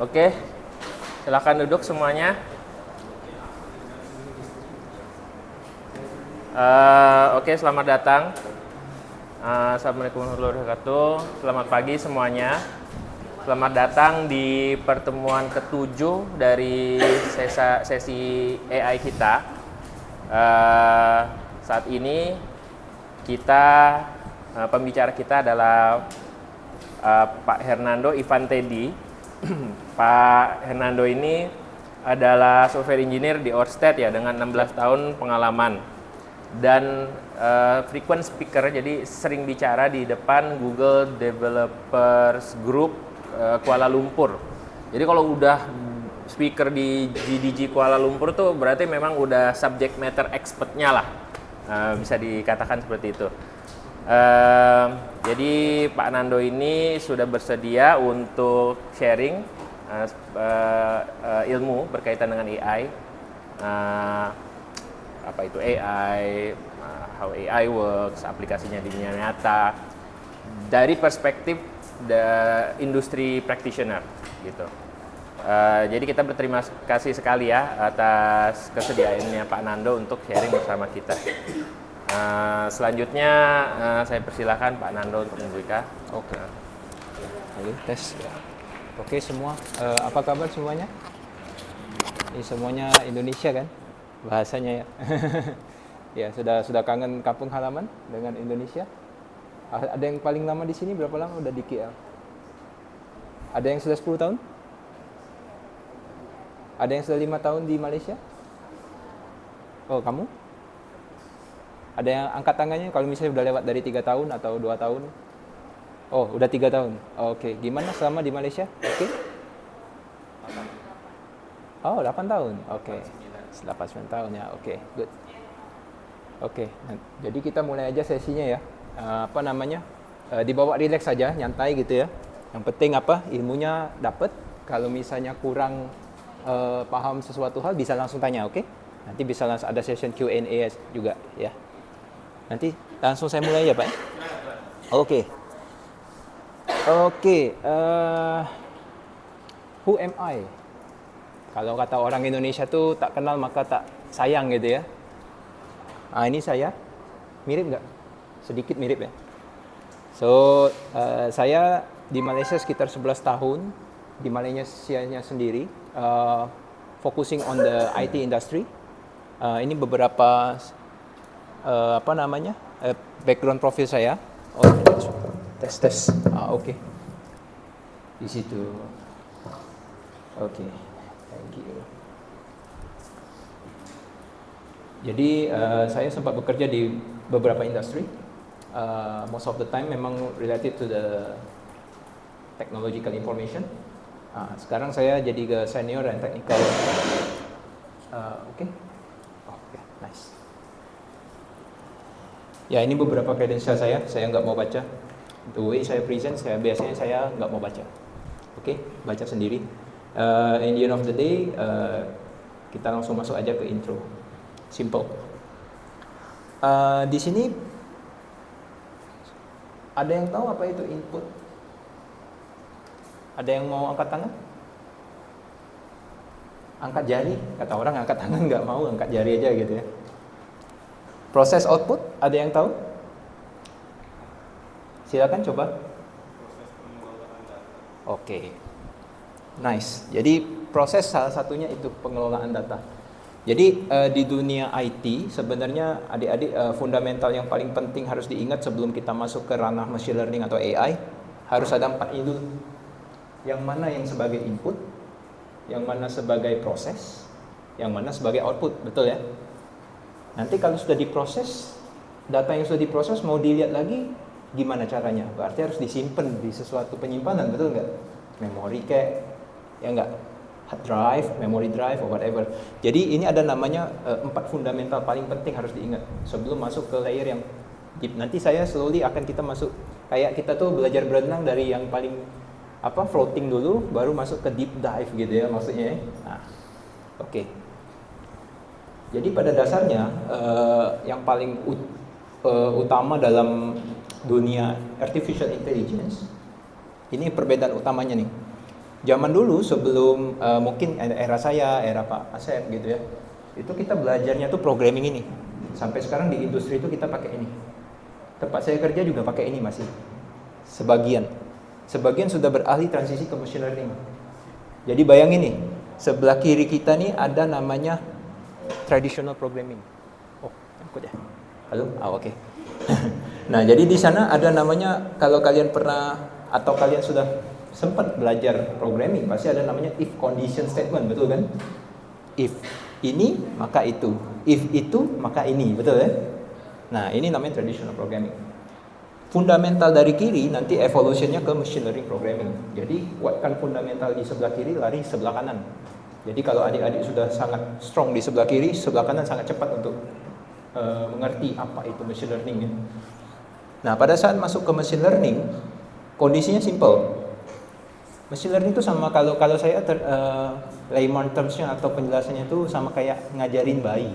Oke, silakan duduk semuanya. Oke, selamat datang. Assalamualaikum warahmatullahi wabarakatuh. Selamat pagi semuanya. Selamat datang di pertemuan ke-7 dari sesi AI kita. Saat ini pembicara kita adalah Pak Hernando Ivan Teddy. Pak Hernando ini adalah software engineer di Orsted ya, dengan 16 tahun pengalaman dan frequent speaker, jadi sering bicara di depan Google Developers Group Kuala Lumpur. Jadi kalau udah speaker di GDG Kuala Lumpur tuh berarti memang udah subject matter expertnya lah, bisa dikatakan seperti itu. Jadi Pak Nando ini sudah bersedia untuk sharing ilmu berkaitan dengan AI, apa itu AI, how AI works, aplikasinya di dunia nyata, dari perspektif industri practitioner gitu. Jadi kita berterima kasih sekali ya atas kesediaannya Pak Nando untuk sharing bersama kita. Selanjutnya saya persilakan Pak Nando untuk membuka. Oke. Halo, tes. Oke semua, apa kabar semuanya? Ini semuanya Indonesia kan? Bahasanya ya. Ya, sudah kangen kampung halaman dengan Indonesia? Ada yang paling lama di sini berapa lama udah di KL? Ada yang sudah 10 tahun? Ada yang sudah 5 tahun di Malaysia? Oh, kamu? Ada yang angkat tangannya kalau misalnya udah lewat dari 3 tahun atau 2 tahun? Oh, udah 3 tahun. Oke. Gimana selama di Malaysia? Oke. Oh, 8 tahun. Oke. 8-9 tahun ya. Oke, good. Oke. Jadi kita mulai aja sesinya ya. Dibawa relax saja, nyantai gitu ya. Yang penting ilmunya dapat. Kalau misalnya kurang paham sesuatu hal bisa langsung tanya, oke? Nanti bisa langsung ada session Q&A juga ya. Nanti langsung saya mulai ya Pak. Oke. Who am I? Kalau kata orang Indonesia tuh tak kenal maka tak sayang gitu ya. Ini saya. Mirip nggak? Sedikit mirip ya. So, saya di Malaysia sekitar 11 tahun. Di Malaysia-nya sendiri. Focusing on the IT industry. Ini beberapa background profil saya. Tes. Oke. Di situ. Oke. Thank you. Jadi saya sempat bekerja di beberapa industri. Most of the time memang related to the technological information. Sekarang saya jadi ke senior and technical. Oke. Nice. Ya, ini beberapa kredensial saya nggak mau baca. The way saya present, biasanya saya nggak mau baca. Oke, baca sendiri. In the end of the day, kita langsung masuk aja ke intro. Simple. Di sini, ada yang tahu apa itu input? Ada yang mau angkat tangan? Angkat jari, kata orang angkat tangan nggak mau, angkat jari aja gitu ya. Proses output, ada yang tahu? Silakan coba. Oke. Nice. Jadi proses salah satunya itu pengelolaan data. Jadi di dunia IT sebenarnya adik-adik fundamental yang paling penting harus diingat sebelum kita masuk ke ranah machine learning atau AI, harus ada 4 ini dulu. Yang mana yang sebagai input, yang mana sebagai proses, yang mana sebagai output, betul ya? Nanti kalau sudah diproses, data yang sudah diproses mau dilihat lagi, gimana caranya? Berarti harus disimpan di sesuatu penyimpanan, betul nggak? Memori kayak, ya nggak? Hard drive, memory drive, or whatever. Jadi ini ada namanya 4 fundamental paling penting harus diingat sebelum masuk ke layer yang deep. Nanti saya slowly akan kita masuk, kayak kita tuh belajar berenang dari yang paling floating dulu, baru masuk ke deep dive gitu ya maksudnya. Nah, oke. Jadi pada dasarnya yang paling utama dalam dunia artificial intelligence, ini perbedaan utamanya nih. Zaman dulu sebelum mungkin era saya, era Pak Asep gitu ya, itu kita belajarnya tuh programming ini. Sampai sekarang di industri itu kita pakai ini. Tempat saya kerja juga pakai ini masih. Sebagian sudah beralih transisi ke machine learning. Jadi bayangin nih, sebelah kiri kita nih ada namanya traditional programming. Oh, ikut ya. Halo? Oke. Nah, jadi di sana ada namanya, kalau kalian pernah atau kalian sudah sempat belajar programming, pasti ada namanya if condition statement, betul kan? If ini maka itu, if itu maka ini, betul ya? Nah, ini namanya traditional programming. Fundamental dari kiri nanti evolutionnya ke machine learning programming. Jadi kuatkan fundamental di sebelah kiri, lari sebelah kanan. Jadi kalau adik-adik sudah sangat strong di sebelah kiri, sebelah kanan sangat cepat untuk mengerti apa itu machine learning ya. Nah, pada saat masuk ke machine learning, kondisinya simple. Machine learning itu sama kalau saya layman termsnya atau penjelasannya itu sama kayak ngajarin bayi.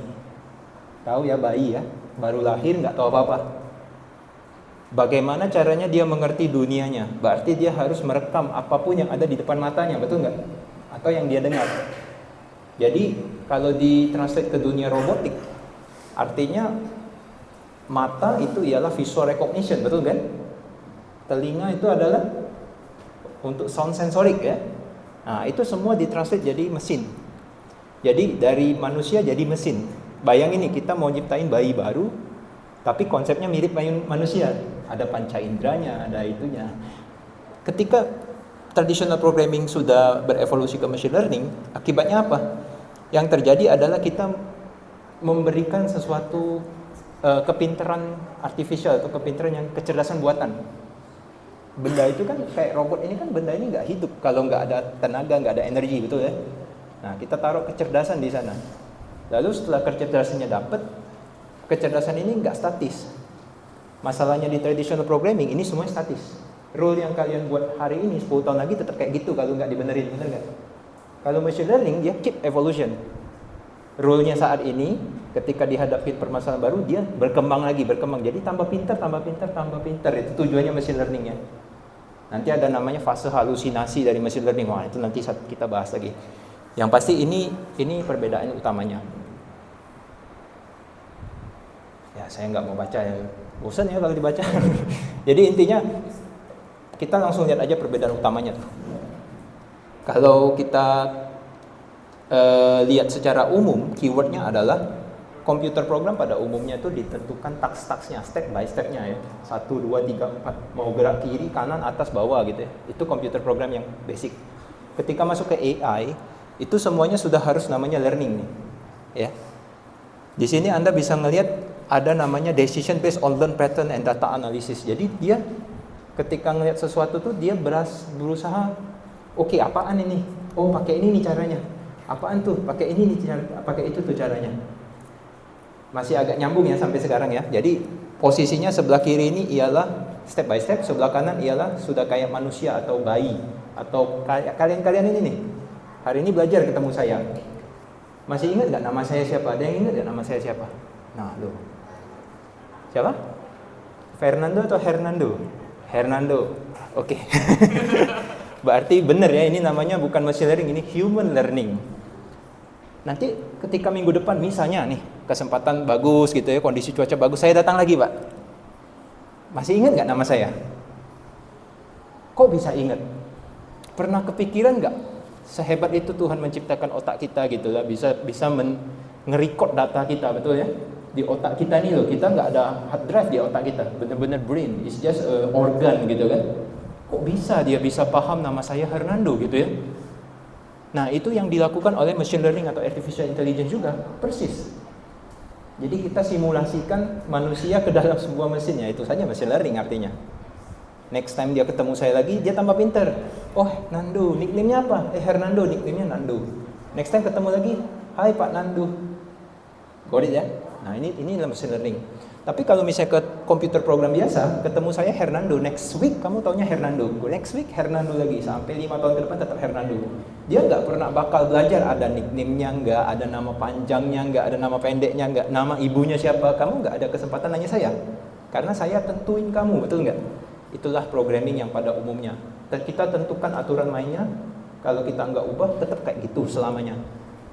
Tahu ya bayi ya, baru lahir nggak tahu apa-apa. Bagaimana caranya dia mengerti dunianya? Berarti dia harus merekam apapun yang ada di depan matanya, betul nggak? Atau yang dia dengar. Jadi kalau ditranslate ke dunia robotik, artinya mata itu ialah visual recognition, betul kan? Telinga itu adalah untuk sound sensorik ya. Nah, itu semua ditranslate jadi mesin. Jadi dari manusia jadi mesin. Bayangin nih, kita mau nyiptain bayi baru, tapi konsepnya mirip manusia. Ada panca inderanya, ada itunya. Ketika traditional programming sudah berevolusi ke machine learning, akibatnya apa? Yang terjadi adalah kita memberikan sesuatu kepintaran artifisial atau kepintaran yang kecerdasan buatan. Benda itu kan kayak robot ini kan, benda ini nggak hidup kalau nggak ada tenaga, nggak ada energi, betul ya? Nah, kita taruh kecerdasan di sana. Lalu setelah kecerdasannya dapat, kecerdasan ini nggak statis. Masalahnya di traditional programming ini semuanya statis. Rule yang kalian buat hari ini 10 tahun lagi tetap kayak gitu kalau nggak dibenerin, bener nggak? Kalau machine learning dia keep evolution. Rule-nya saat ini ketika dihadapi permasalahan baru dia berkembang lagi, berkembang. Jadi tambah pintar, tambah pintar, tambah pintar. Itu tujuannya machine learning ya. Nanti ada namanya fase halusinasi dari machine learning. Wah, itu nanti kita bahas lagi. Yang pasti ini perbedaan utamanya. Ya, saya nggak mau baca ya. Bosan ya kalau dibaca. Jadi intinya kita langsung lihat aja perbedaan utamanya tuh. Kalau kita lihat secara umum, keywordnya adalah komputer program pada umumnya itu ditentukan task-tasknya, step by stepnya ya. 1, 2, 3, 4. Mau gerak kiri, kanan, atas, bawah gitu ya. Itu komputer program yang basic. Ketika masuk ke AI, itu semuanya sudah harus namanya learning nih. Ya. Di sini Anda bisa ngelihat ada namanya decision based on learn pattern and data analysis. Jadi dia ketika ngelihat sesuatu tuh dia berusaha, oke, apaan ini? Oh, pakai ini nih caranya. Apaan tuh? Pakai ini nih, pakai itu tuh caranya. Masih agak nyambung ya sampai sekarang ya. Jadi posisinya sebelah kiri ini ialah step by step, sebelah kanan ialah sudah kayak manusia atau bayi atau kayak kalian ini nih. Hari ini belajar ketemu saya. Masih ingat nggak nama saya siapa? Ada yang ingat nggak nama saya siapa? Nah, loh. Siapa? Fernando atau Hernando? Hernando. Oke. Berarti benar ya, ini namanya bukan machine learning, ini human learning. Nanti ketika minggu depan misalnya nih, kesempatan bagus gitu ya, kondisi cuaca bagus, saya datang lagi, Pak. Masih ingat nggak nama saya? Kok bisa ingat? Pernah kepikiran nggak sehebat itu Tuhan menciptakan otak kita gitu lah, bisa nge-record data kita, betul ya? Di otak kita nih loh, kita nggak ada hard drive di otak kita, bener-bener brain, it's just a organ gitu kan. Kok bisa dia bisa paham nama saya Hernando gitu ya? Nah, itu yang dilakukan oleh machine learning atau artificial intelligence juga, persis. Jadi kita simulasikan manusia ke dalam sebuah mesin, ya itu saja machine learning artinya. Next time dia ketemu saya lagi, dia tambah pinter. Oh, Nando, nickname-nya apa? Hernando, nickname-nya Nando. Next time ketemu lagi, hai Pak Nando. Got it ya? Nah, ini adalah machine learning. Tapi kalau misalnya ke komputer program biasa, ketemu saya Hernando, next week kamu taunya Hernando, next week Hernando lagi, sampai 5 tahun ke depan tetap Hernando. Dia nggak pernah bakal belajar ada nickname-nya, nggak ada nama panjangnya, nggak ada nama pendeknya, nggak nama ibunya siapa. Kamu nggak ada kesempatan nanya saya, karena saya tentuin kamu, betul nggak? Itulah programming yang pada umumnya. Dan kita tentukan aturan mainnya, Kalau kita nggak ubah, tetap kayak gitu selamanya.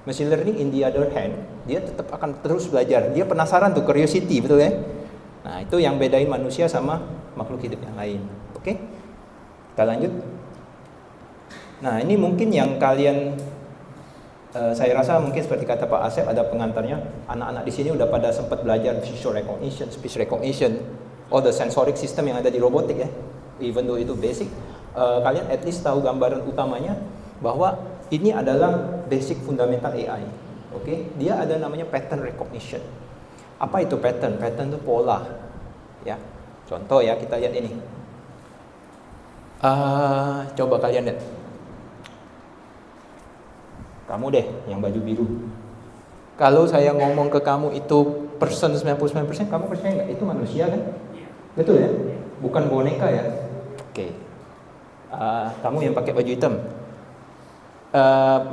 Machine learning in the other hand, dia tetap akan terus belajar. Dia penasaran tuh, curiosity, betul ya? Nah, itu yang bedain manusia sama makhluk hidup yang lain. Oke? Kita lanjut. Nah, ini mungkin yang kalian, saya rasa mungkin seperti kata Pak Asep, ada pengantarnya. Anak-anak di sini udah pada sempat belajar visual recognition, speech recognition, all the sensoric system yang ada di robotik ya. Even though itu basic, kalian at least tahu gambaran utamanya bahwa ini adalah basic fundamental AI. Oke, dia ada namanya pattern recognition. Apa itu pattern? Pattern itu pola. Ya, contoh ya, kita lihat ini. Coba kalian lihat. Kamu deh yang baju biru. Kalau saya ngomong ke kamu itu person 99%, kamu percaya nggak? Itu manusia kan? Betul ya? Bukan boneka ya? Oke. Kamu yang pakai baju hitam.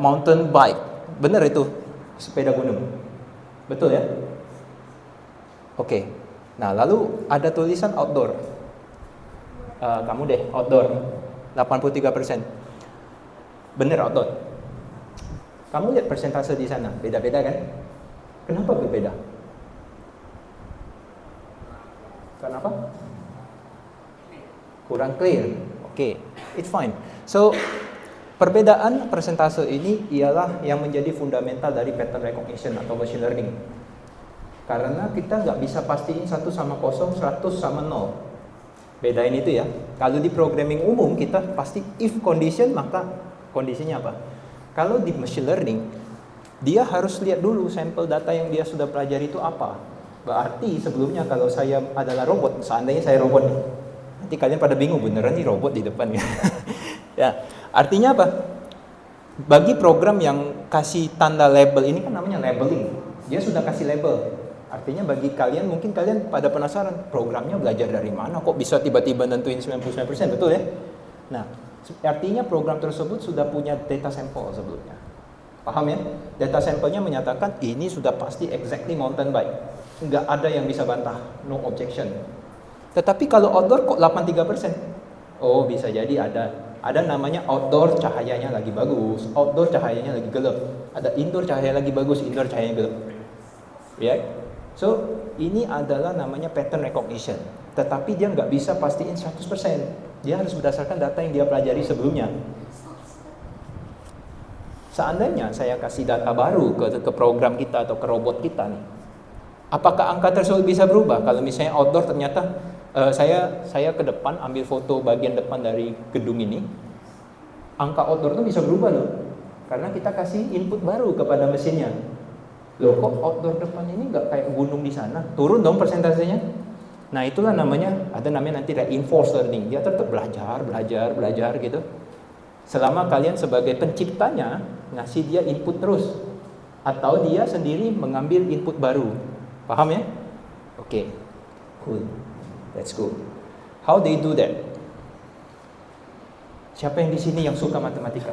Mountain bike. Benar itu? Sepeda gunung. Betul ya? Oke. Nah, lalu ada tulisan outdoor. Kamu deh, outdoor. 83%. Benar outdoor. Kamu lihat persentase di sana, beda-beda kan? Kenapa berbeda? Kenapa? Kurang clear. Oke, it's fine. So, perbedaan persentase ini ialah yang menjadi fundamental dari pattern recognition atau machine learning. Karena kita nggak bisa pastiin 1 sama 0, 100 sama 0. Bedain itu ya. Kalau di programming umum kita pasti if condition, maka kondisinya apa? Kalau di machine learning, dia harus lihat dulu sampel data yang dia sudah pelajari itu apa. Berarti sebelumnya kalau saya adalah robot, seandainya saya robot nih, nanti kalian pada bingung, beneran nih robot di depan ya. Ya, artinya apa? Bagi program yang kasih tanda label, ini kan namanya labeling. Dia sudah kasih label. Artinya bagi kalian, mungkin kalian pada penasaran, programnya belajar dari mana kok bisa tiba-tiba nentuin 99%, betul ya? Nah, artinya program tersebut sudah punya data sampel sebelumnya. Paham ya? Data sampelnya menyatakan ini sudah pasti exactly mountain bike. Nggak ada yang bisa bantah, no objection. Tetapi kalau outdoor kok 83%? Oh, bisa jadi ada namanya outdoor cahayanya lagi bagus, outdoor cahayanya lagi gelap. Ada indoor cahaya lagi bagus, indoor cahayanya gelap. Ya. So, ini adalah namanya pattern recognition. Tetapi dia nggak bisa pastiin 100%. Dia harus berdasarkan data yang dia pelajari sebelumnya. Seandainya saya kasih data baru ke program kita atau ke robot kita nih, apakah angka tersebut bisa berubah? Kalau misalnya outdoor ternyata saya ke depan ambil foto bagian depan dari gedung ini, angka outdoor itu bisa berubah loh, karena kita kasih input baru kepada mesinnya. Loh, kok outdoor depan ini nggak kayak gunung di sana? Turun dong persentasenya. Nah, itulah namanya, ada namanya nanti reinforced learning. Dia tetap belajar gitu. Selama kalian sebagai penciptanya ngasih dia input terus, atau dia sendiri mengambil input baru. Paham ya? Oke. Cool. That's good. How they do that? Siapa yang di sini yang suka matematika?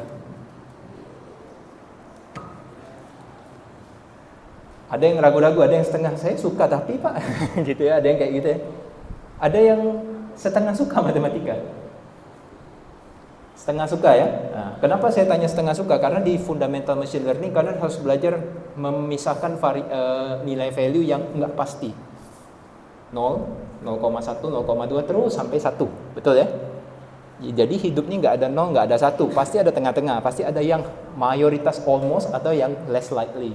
Ada yang ragu-ragu, ada yang setengah, saya suka tapi Pak, gitu ya, ada yang kayak gitu ya. Ada yang setengah suka matematika. Setengah suka ya. Nah, kenapa saya tanya setengah suka? Karena di fundamental machine learning kalian harus belajar memisahkan nilai value yang enggak pasti. 0, 0,1, 0,2 terus sampai 1. Betul ya? Jadi hidupnya nggak ada 0, nggak ada 1. Pasti ada tengah-tengah. Pasti ada yang mayoritas almost atau yang less likely.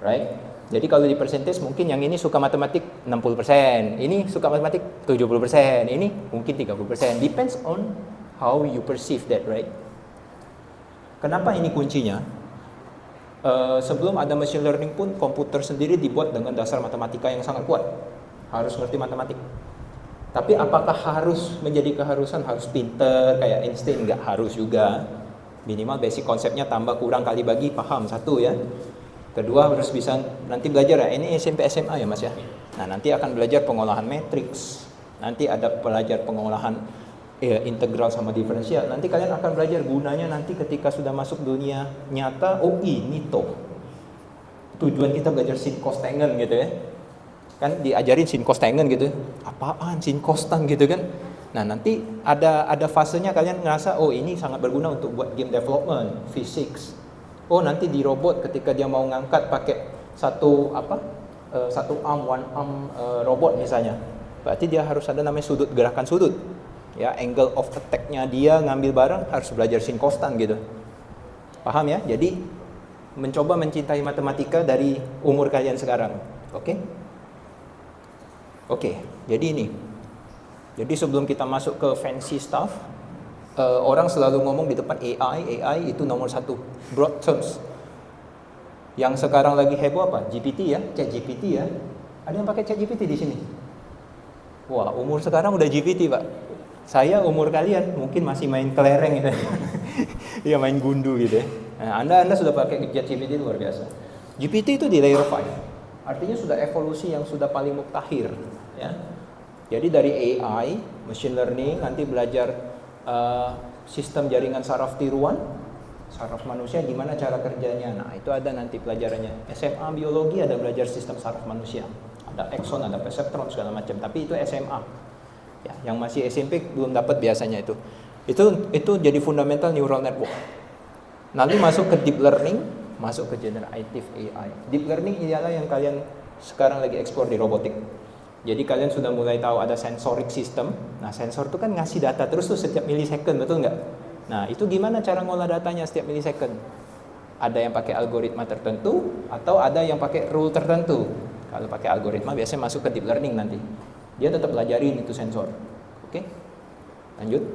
Right? Jadi kalau di percentage mungkin yang ini suka matematik 60%, ini suka matematik 70%, ini mungkin 30%. Depends on how you perceive that, right? Kenapa ini kuncinya? Sebelum ada machine learning pun komputer sendiri dibuat dengan dasar matematika yang sangat kuat. Harus ngerti matematik. Tapi apakah harus menjadi keharusan harus pinter kayak Einstein? Nggak harus juga. Minimal basic konsepnya tambah kurang kali bagi paham satu ya. Kedua harus bisa nanti belajar ya, ini SMP SMA ya Mas ya. Nah nanti akan belajar pengolahan matriks, nanti ada belajar pengolahan integral sama diferensial. Nanti kalian akan belajar gunanya nanti ketika sudah masuk dunia nyata. Oh ini toh tujuan kita belajar sin cos tangen gitu ya. Kan diajarin sin cos tangen gitu. Apaan sin cos tan gitu kan? Nah, nanti ada fasenya kalian ngerasa, oh ini sangat berguna untuk buat game development, physics. Oh, nanti di robot ketika dia mau ngangkat pakai satu arm, one arm robot misalnya. Berarti dia harus ada namanya sudut, gerakan sudut. Ya, angle of attack-nya dia ngambil barang harus belajar sin konstan gitu. Paham ya? Jadi mencoba mencintai matematika dari umur kalian sekarang. Oke? Oke, jadi ini. Jadi sebelum kita masuk ke fancy stuff, orang selalu ngomong di depan AI itu nomor satu, broad terms. Yang sekarang lagi heboh apa? GPT ya, ChatGPT ya. Ada yang pakai ChatGPT di sini? Wah, umur sekarang udah GPT, Pak. Saya umur kalian mungkin masih main kelereng gitu. Ya main gundu gitu ya. Nah, Anda sudah pakai ChatGPT luar biasa. GPT itu di layer 5. Artinya sudah evolusi yang sudah paling mutakhir, ya. Jadi dari AI, machine learning, nanti belajar sistem jaringan saraf tiruan, saraf manusia, gimana cara kerjanya. Nah, itu ada nanti pelajarannya. SMA biologi ada belajar sistem saraf manusia. Ada axon, ada perseptron, segala macam. Tapi itu SMA. Ya, yang masih SMP belum dapat biasanya itu. Itu jadi fundamental neural network. Nanti masuk ke deep learning, masuk ke generative AI. Deep learning ialah yang kalian sekarang lagi eksplor di robotik. Jadi kalian sudah mulai tahu ada sensoric system. Nah, sensor itu kan ngasih data terus tuh setiap millisecond, betul nggak? Nah, itu gimana cara ngolah datanya setiap millisecond? Ada yang pakai algoritma tertentu atau ada yang pakai rule tertentu. Kalau pakai algoritma biasanya masuk ke deep learning nanti. Dia tetap pelajarin itu sensor. Oke? Lanjut.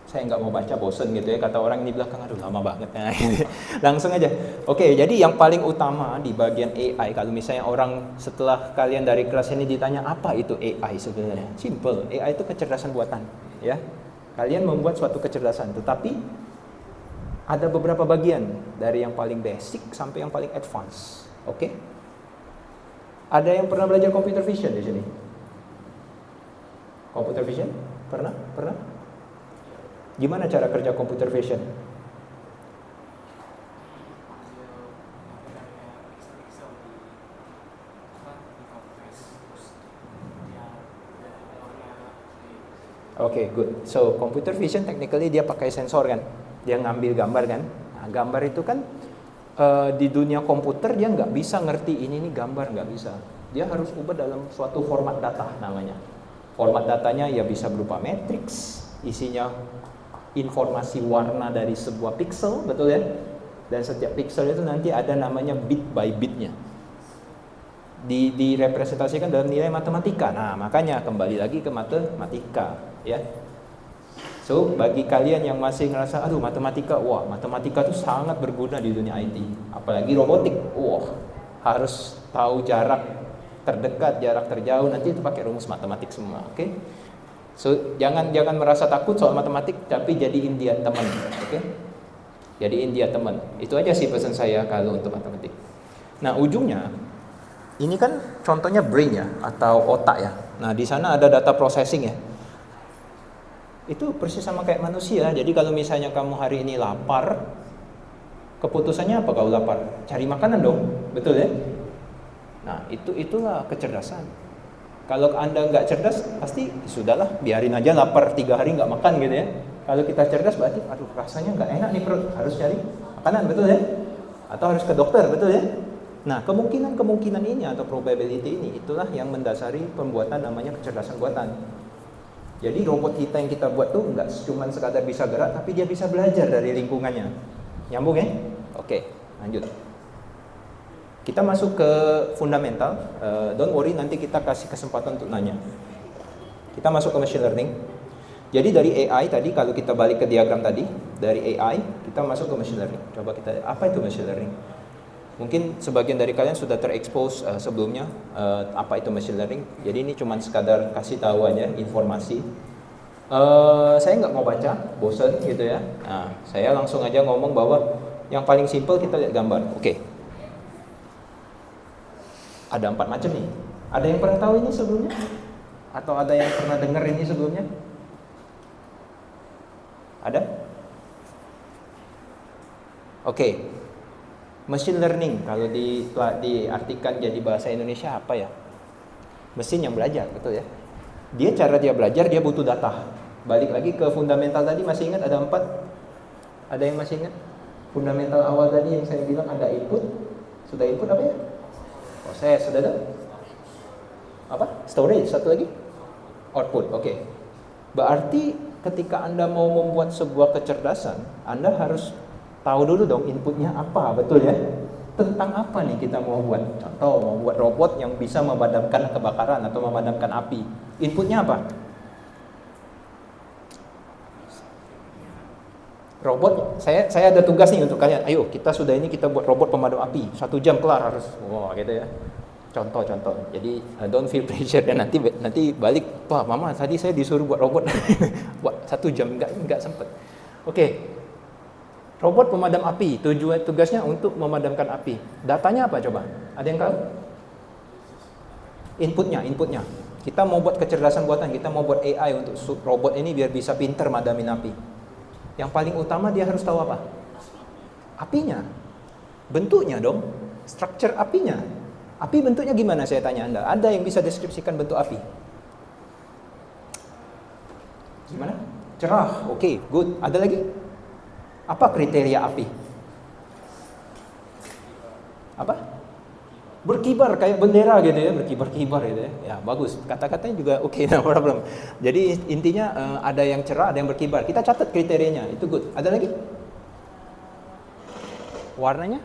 Saya nggak mau baca, bosen gitu ya, kata orang di belakang, aduh lama banget. Nah, langsung aja. Oke, jadi yang paling utama di bagian AI, kalau misalnya orang setelah kalian dari kelas ini ditanya apa itu AI sebenarnya, simple. AI itu kecerdasan buatan, ya. Kalian membuat suatu kecerdasan, tetapi ada beberapa bagian dari yang paling basic sampai yang paling advance. Oke? Ada yang pernah belajar computer vision di sini? Computer vision? Pernah? Gimana cara kerja computer vision? Oke, good. So, computer vision technically dia pakai sensor kan? Dia ngambil gambar kan? Nah, gambar itu kan di dunia komputer dia nggak bisa ngerti ini gambar, nggak bisa. Dia harus ubah dalam suatu format data namanya. Format datanya ya bisa berupa matrix, isinya informasi warna dari sebuah pixel, betul ya? Dan setiap pixel itu nanti ada namanya bit by bitnya. Direpresentasikan dalam nilai matematika. Nah, makanya kembali lagi ke matematika, ya. So, bagi kalian yang masih ngerasa, aduh matematika itu sangat berguna di dunia IT. Apalagi robotik, harus tahu jarak terdekat, jarak terjauh, nanti itu pakai rumus matematik semua, oke? So, jangan merasa takut soal matematik, tapi jadiin dia teman, oke? Jadiin dia teman. Itu aja sih pesan saya kalau untuk matematik. Nah, ujungnya ini kan contohnya brain ya, atau otak ya. Nah, di sana ada data processing ya. Itu persis sama kayak manusia. Jadi kalau misalnya kamu hari ini lapar, keputusannya apa kalau lapar? Cari makanan dong, betul ya? Nah, itulah kecerdasan. Kalau Anda nggak cerdas, pasti sudahlah, biarin aja lapar 3 hari nggak makan gitu ya. Kalau kita cerdas berarti, aduh rasanya nggak enak nih perut, harus cari makanan, betul ya? Atau harus ke dokter, betul ya? Nah, kemungkinan ini atau probability ini, itulah yang mendasari pembuatan namanya kecerdasan buatan. Jadi robot kita yang kita buat tuh nggak cuma sekadar bisa gerak, tapi dia bisa belajar dari lingkungannya. Nyambung ya? Oke, lanjut. Kita masuk ke fundamental. Don't worry, nanti kita kasih kesempatan untuk nanya. Kita masuk ke machine learning. Jadi dari AI tadi, kalau kita balik ke diagram tadi, dari AI kita masuk ke machine learning. Coba kita, apa itu machine learning? Mungkin sebagian dari kalian sudah terekspos sebelumnya apa itu machine learning. Jadi ini cuma sekadar kasih tahu aja informasi. Saya nggak mau baca, bosan gitu ya. Nah, saya langsung aja ngomong bahwa yang paling simple kita lihat gambar. Oke. Ada 4 macam nih. Ada yang pernah tahu ini sebelumnya? Atau ada yang pernah dengar ini sebelumnya? Ada? Oke. Machine learning kalau diartikan jadi bahasa Indonesia apa ya? Mesin yang belajar, betul ya. Cara dia belajar, dia butuh data. Balik lagi ke fundamental tadi, masih ingat ada 4? Ada yang masih ingat? Fundamental awal tadi yang saya bilang ada input. Sudah input apa ya? Proses, sudah ada? Apa? Storage, satu lagi? Output, oke. Berarti ketika Anda mau membuat sebuah kecerdasan, Anda harus tahu dulu dong inputnya apa, betul ya? Tentang apa nih kita mau buat? Contoh, mau buat robot yang bisa memadamkan kebakaran atau memadamkan api. Inputnya apa? Robot, saya ada tugas nih untuk kalian. Ayo, kita buat robot pemadam api. 1 jam kelar harus. Wah, gitu ya. Contoh. Jadi don't feel pressure dan nanti balik, "Wah, Mama, tadi saya disuruh buat robot." Buat 1 jam enggak sempet. Oke. Robot pemadam api, tugasnya untuk memadamkan api. Datanya apa coba? Ada yang tahu? Inputnya. Kita mau buat kecerdasan buatan, kita mau buat AI untuk robot ini biar bisa pinter madamin api. Yang paling utama dia harus tahu apa? Apinya. Bentuknya dong. Structure apinya. Api bentuknya gimana, saya tanya Anda? Ada yang bisa deskripsikan bentuk api? Gimana? Cerah. Oke, good. Ada lagi? Apa kriteria api? Apa? Berkibar kayak bendera gitu ya, berkibar-kibar gitu ya. Ya, bagus. Kata-katanya juga oke, no problem. Jadi intinya ada yang cerah, ada yang berkibar. Kita catat kriterianya, itu good. Ada lagi? Warnanya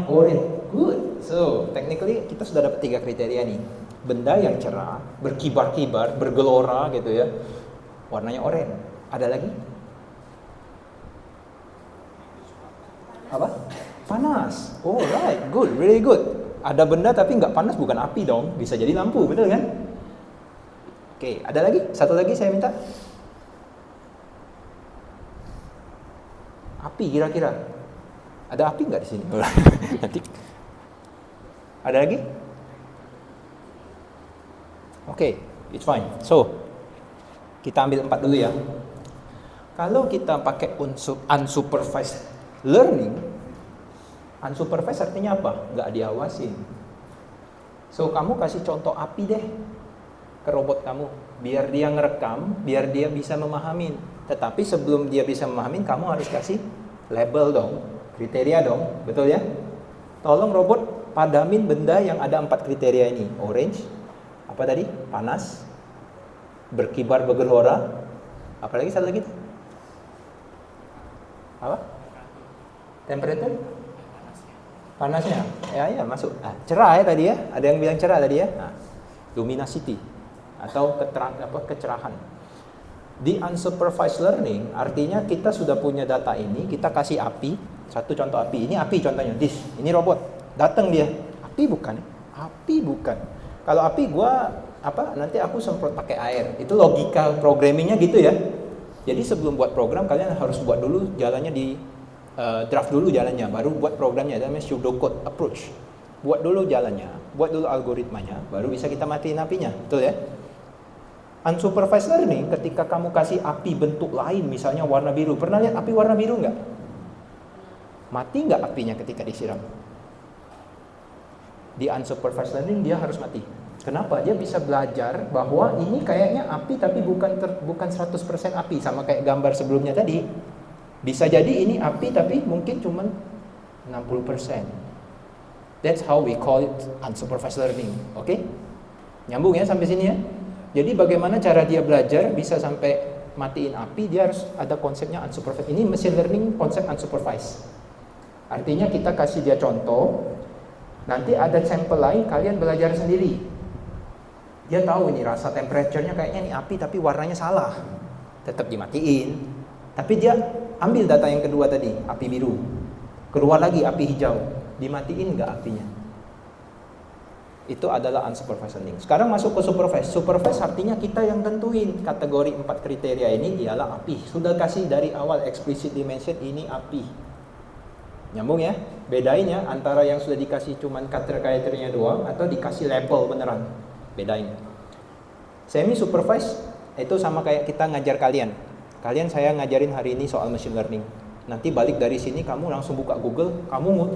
orange. Good. So, technically kita sudah dapat 3 kriteria nih. Benda yang cerah, berkibar-kibar, bergelora gitu ya. Warnanya orange. Ada lagi? Apa? Panas. Oh, right. Good. Really good. Ada benda tapi nggak panas, bukan api dong. Bisa jadi lampu, betul kan? Oke, ada lagi? Satu lagi saya minta. Api kira-kira. Ada api nggak di sini? Nanti. Ada lagi? Oke, it's fine. So, kita ambil 4 dulu ya. Kalau kita pakai unsupervised learning, unsupervised artinya apa? Nggak diawasin. So, kamu kasih contoh api deh ke robot kamu, biar dia ngerekam, biar dia bisa memahamin. Tetapi sebelum dia bisa memahamin, kamu harus kasih label dong, kriteria dong, betul ya? Tolong robot padamin benda yang ada 4 kriteria ini. Orange, apa tadi? Panas, berkibar bergelora, apalagi satu lagi? Apa? Temperature? Panasnya. Ya, masuk. Cerah ya tadi ya. Ada yang bilang cerah tadi ya. Luminosity atau kecerahan. Di unsupervised learning artinya kita sudah punya data ini, kita kasih api, satu contoh api. Ini api contohnya. Ini robot. Datang dia. Api bukan. Kalau api nanti aku semprot pakai air. Itu logika programmingnya gitu ya. Jadi sebelum buat program kalian harus buat dulu jalannya di draft dulu jalannya, baru buat programnya, namanya pseudocode approach. Buat dulu jalannya, buat dulu algoritmanya, baru bisa kita matiin apinya, betul ya? Unsupervised learning, ketika kamu kasih api bentuk lain, misalnya warna biru, pernah lihat api warna biru nggak? Mati nggak apinya ketika disiram? Di unsupervised learning dia harus mati. Kenapa? Dia bisa belajar bahwa ini kayaknya api tapi bukan 100% api, sama kayak gambar sebelumnya tadi. Bisa jadi ini api tapi mungkin cuma 60%. That's how we call it unsupervised learning. Oke? Nyambung ya sampai sini ya? Jadi bagaimana cara dia belajar bisa sampai matiin api, dia harus ada konsepnya unsupervised. Ini machine learning konsep unsupervised. Artinya kita kasih dia contoh, nanti ada sampel lain, kalian belajar sendiri. Dia tahu ini rasa temperature-nya kayaknya ini api tapi warnanya salah. Tetap dimatiin. Tapi dia ambil data yang kedua tadi, api biru. Keluar lagi api hijau. Dimatiin nggak apinya? Itu adalah unsupervised learning. Sekarang masuk ke supervised. Supervised artinya kita yang tentuin kategori 4 kriteria ini ialah api. Sudah kasih dari awal explicit dimension ini api. Nyambung ya? Bedain ya antara yang sudah dikasih cuman kriteria doang atau dikasih label beneran. Bedain. Semi supervised itu sama kayak kita ngajar kalian. Saya ngajarin hari ini soal machine learning. Nanti balik dari sini kamu langsung buka Google, kamu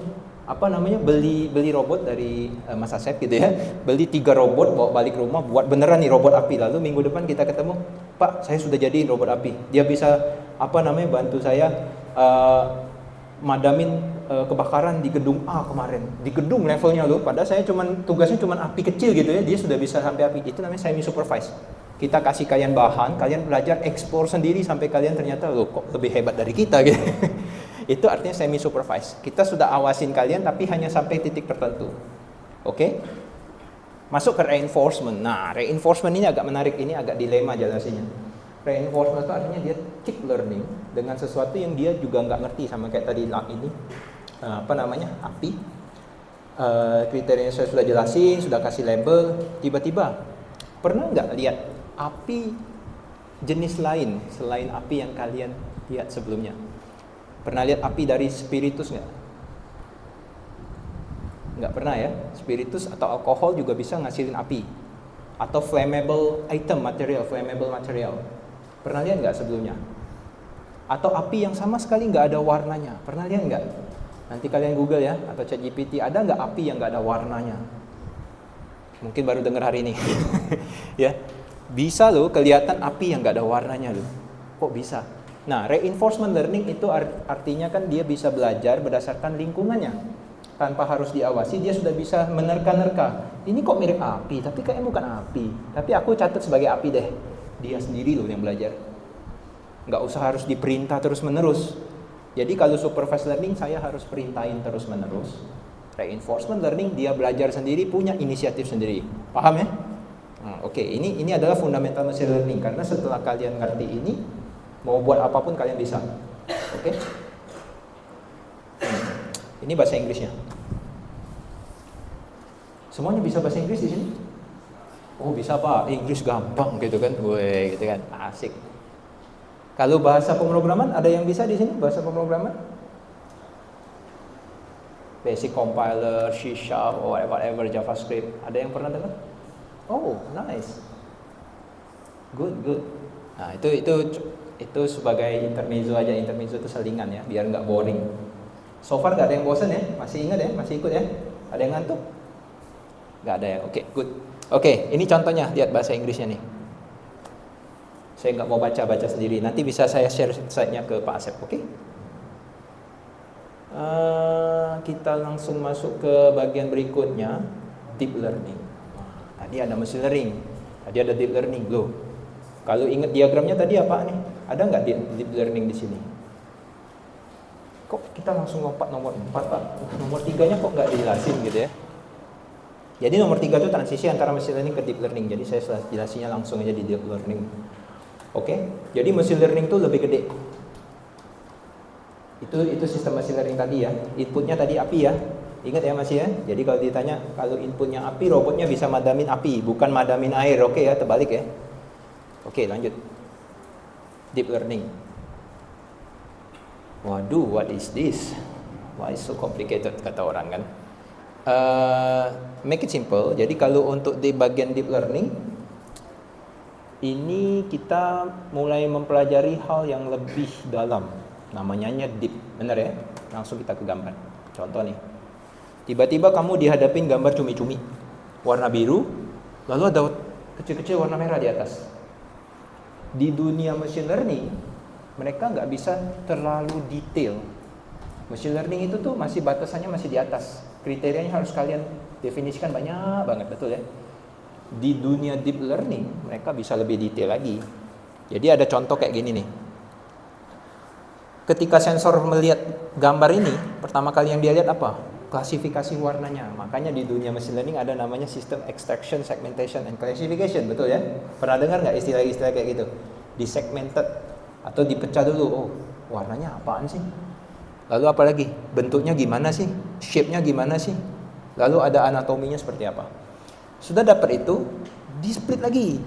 beli robot dari Mas Asep gitu ya. Beli 3 robot, bawa balik rumah, buat beneran nih robot api. Lalu minggu depan kita ketemu, Pak, saya sudah jadiin robot api. Dia bisa bantu saya madamin kebakaran di gedung A kemarin. Di gedung levelnya loh. Padahal saya tugasnya cuman api kecil gitu ya. Dia sudah bisa sampai api. Itu namanya semi supervised. Kita kasih kalian bahan, kalian belajar explore sendiri sampai kalian ternyata loh kok lebih hebat dari kita gitu. Itu artinya semi supervised. Kita sudah awasin kalian tapi hanya sampai titik tertentu. Oke? Masuk ke reinforcement. Nah, reinforcement ini agak menarik, ini agak dilema jelasinnya. Reinforcement itu artinya dia keep learning dengan sesuatu yang dia juga nggak ngerti, sama kayak tadi ini api. Kriterianya saya sudah jelasin, sudah kasih label. Tiba-tiba pernah nggak lihat api jenis lain selain api yang kalian lihat sebelumnya? Pernah lihat api dari spiritus nggak? Nggak pernah ya. Spiritus atau alkohol juga bisa ngasilin api. Atau flammable material. Pernah lihat nggak sebelumnya? Atau api yang sama sekali nggak ada warnanya. Pernah lihat nggak? Nanti kalian Google ya, atau ChatGPT, ada nggak api yang nggak ada warnanya? Mungkin baru dengar hari ini. Ya, bisa loh kelihatan api yang nggak ada warnanya loh. Kok bisa? Nah, reinforcement learning itu artinya kan dia bisa belajar berdasarkan lingkungannya. Tanpa harus diawasi, dia sudah bisa menerka-nerka. Ini kok mirip api, tapi kayaknya bukan api. Tapi aku catat sebagai api deh. Dia sendiri loh yang belajar. Nggak usah harus diperintah terus-menerus. Jadi kalau supervised learning, saya harus perintahin terus-menerus. Reinforcement learning, dia belajar sendiri, punya inisiatif sendiri. Paham ya? Oke, ini adalah fundamental machine learning. Karena setelah kalian ngerti ini, mau buat apapun kalian bisa. Oke? Ini bahasa Inggrisnya. Semuanya bisa bahasa Inggris di sini? Oh, bisa Pak. Inggris gampang gitu kan. Woi, gitu kan. Asik. Kalau bahasa pemrograman ada yang bisa di sini bahasa pemrograman? Basic compiler, C#, or whatever, JavaScript. Ada yang pernah dengar? Oh, nice. Good. Nah, itu sebagai intermezzo aja. Intermezzo itu selingan ya, biar nggak boring. So far nggak ada yang bosan ya? Masih ingat ya? Masih ikut ya? Ada yang ngantuk? Nggak ada ya? Oke, good. Oke, ini contohnya. Lihat bahasa Inggrisnya nih. Saya nggak mau baca sendiri. Nanti bisa saya share slide-nya ke Pak Asep, oke? Kita langsung masuk ke bagian berikutnya, deep learning. Tadi ada machine learning, tadi ada deep learning. Loh, kalau ingat diagramnya tadi apa nih? Ada nggak deep learning di sini? Kok kita langsung lompat nomor 4 Pak? Nomor 3-nya kok nggak dijelasin gitu ya? Jadi nomor 3 itu transisi antara machine learning ke deep learning. Jadi saya jelasinnya langsung aja di deep learning. Oke? Jadi machine learning itu lebih gede. Itu sistem machine learning tadi ya. Inputnya tadi api ya. Ingat ya masih ya. Jadi kalau ditanya kalau inputnya api, robotnya bisa madamin api, bukan madamin air. Oke ya, terbalik ya. Oke, lanjut. Deep learning. Waduh, what is this? Why is so complicated kata orang kan? Make it simple. Jadi kalau untuk di bagian deep learning ini kita mulai mempelajari hal yang lebih dalam. Namanya deep, benar ya? Langsung kita ke gambar. Contoh nih. Tiba-tiba kamu dihadapin gambar cumi-cumi warna biru, lalu ada kecil-kecil warna merah di atas. Di dunia machine learning mereka nggak bisa terlalu detail. Machine learning itu tuh masih batasannya masih di atas. Kriterianya harus kalian definisikan banyak banget, betul ya? Di dunia deep learning mereka bisa lebih detail lagi. Jadi ada contoh kayak gini nih. Ketika sensor melihat gambar ini, pertama kali yang dia lihat apa? Klasifikasi warnanya. Makanya di dunia machine learning ada namanya sistem extraction, segmentation, and classification, betul ya? Pernah dengar nggak istilah-istilah kayak gitu? Di segmented atau dipecah dulu. Oh, warnanya apaan sih? Lalu apa lagi? Bentuknya gimana sih? Shape-nya gimana sih? Lalu ada anatominya seperti apa? Sudah dapat itu, di-split lagi.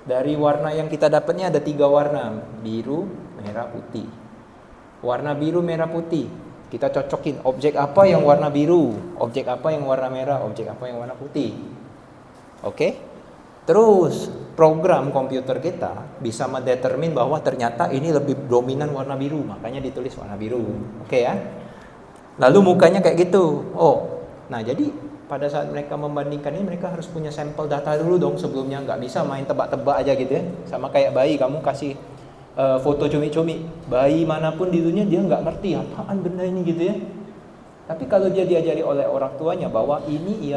Dari warna yang kita dapatnya ada 3 warna, biru, merah, putih. Warna biru, merah, putih. Kita cocokin objek apa yang warna biru, objek apa yang warna merah, objek apa yang warna putih. Oke? Terus program komputer kita bisa mendetermin bahwa ternyata ini lebih dominan warna biru, makanya ditulis warna biru. Oke ya. Lalu mukanya kayak gitu. Oh, nah jadi pada saat mereka membandingkan ini, mereka harus punya sampel data dulu dong sebelumnya. Nggak bisa main tebak-tebak aja gitu ya. Sama kayak bayi, kamu kasih foto cumi-cumi. Bayi manapun di dunia dia nggak ngerti apaan benda ini gitu ya. Tapi kalau dia diajari oleh orang tuanya bahwa ini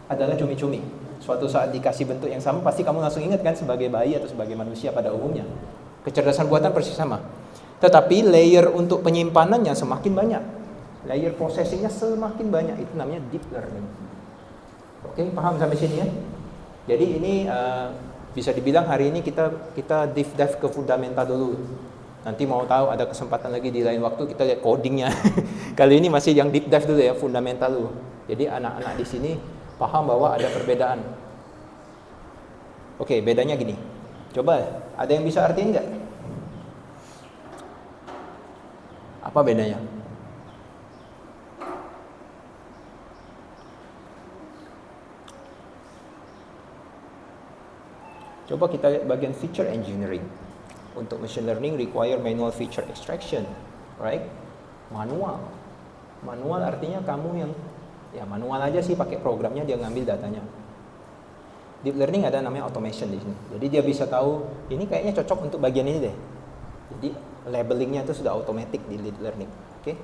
adalah cumi-cumi, suatu saat dikasih bentuk yang sama, pasti kamu langsung ingat kan sebagai bayi atau sebagai manusia pada umumnya. Kecerdasan buatan persis sama. Tetapi layer untuk penyimpanannya semakin banyak. Layer processingnya semakin banyak. Itu namanya deep learning. Oke, paham sampai sini ya? Jadi ini bisa dibilang hari ini kita deep dive ke fundamental dulu. Nanti mau tahu ada kesempatan lagi di lain waktu kita lihat codingnya. Kali ini masih yang deep dive dulu ya, fundamental dulu. Jadi anak-anak di sini paham bahwa ada perbedaan. Oke, bedanya gini. Coba, ada yang bisa artiin nggak? Apa bedanya? Coba kita lihat bagian feature engineering. Untuk machine learning require manual feature extraction, right? Manual. Manual artinya kamu yang manual aja sih, pakai programnya dia ngambil datanya. Deep learning ada namanya automation di sini. Jadi dia bisa tahu ini kayaknya cocok untuk bagian ini deh. Jadi labelingnya itu sudah otomatis di deep learning. Oke.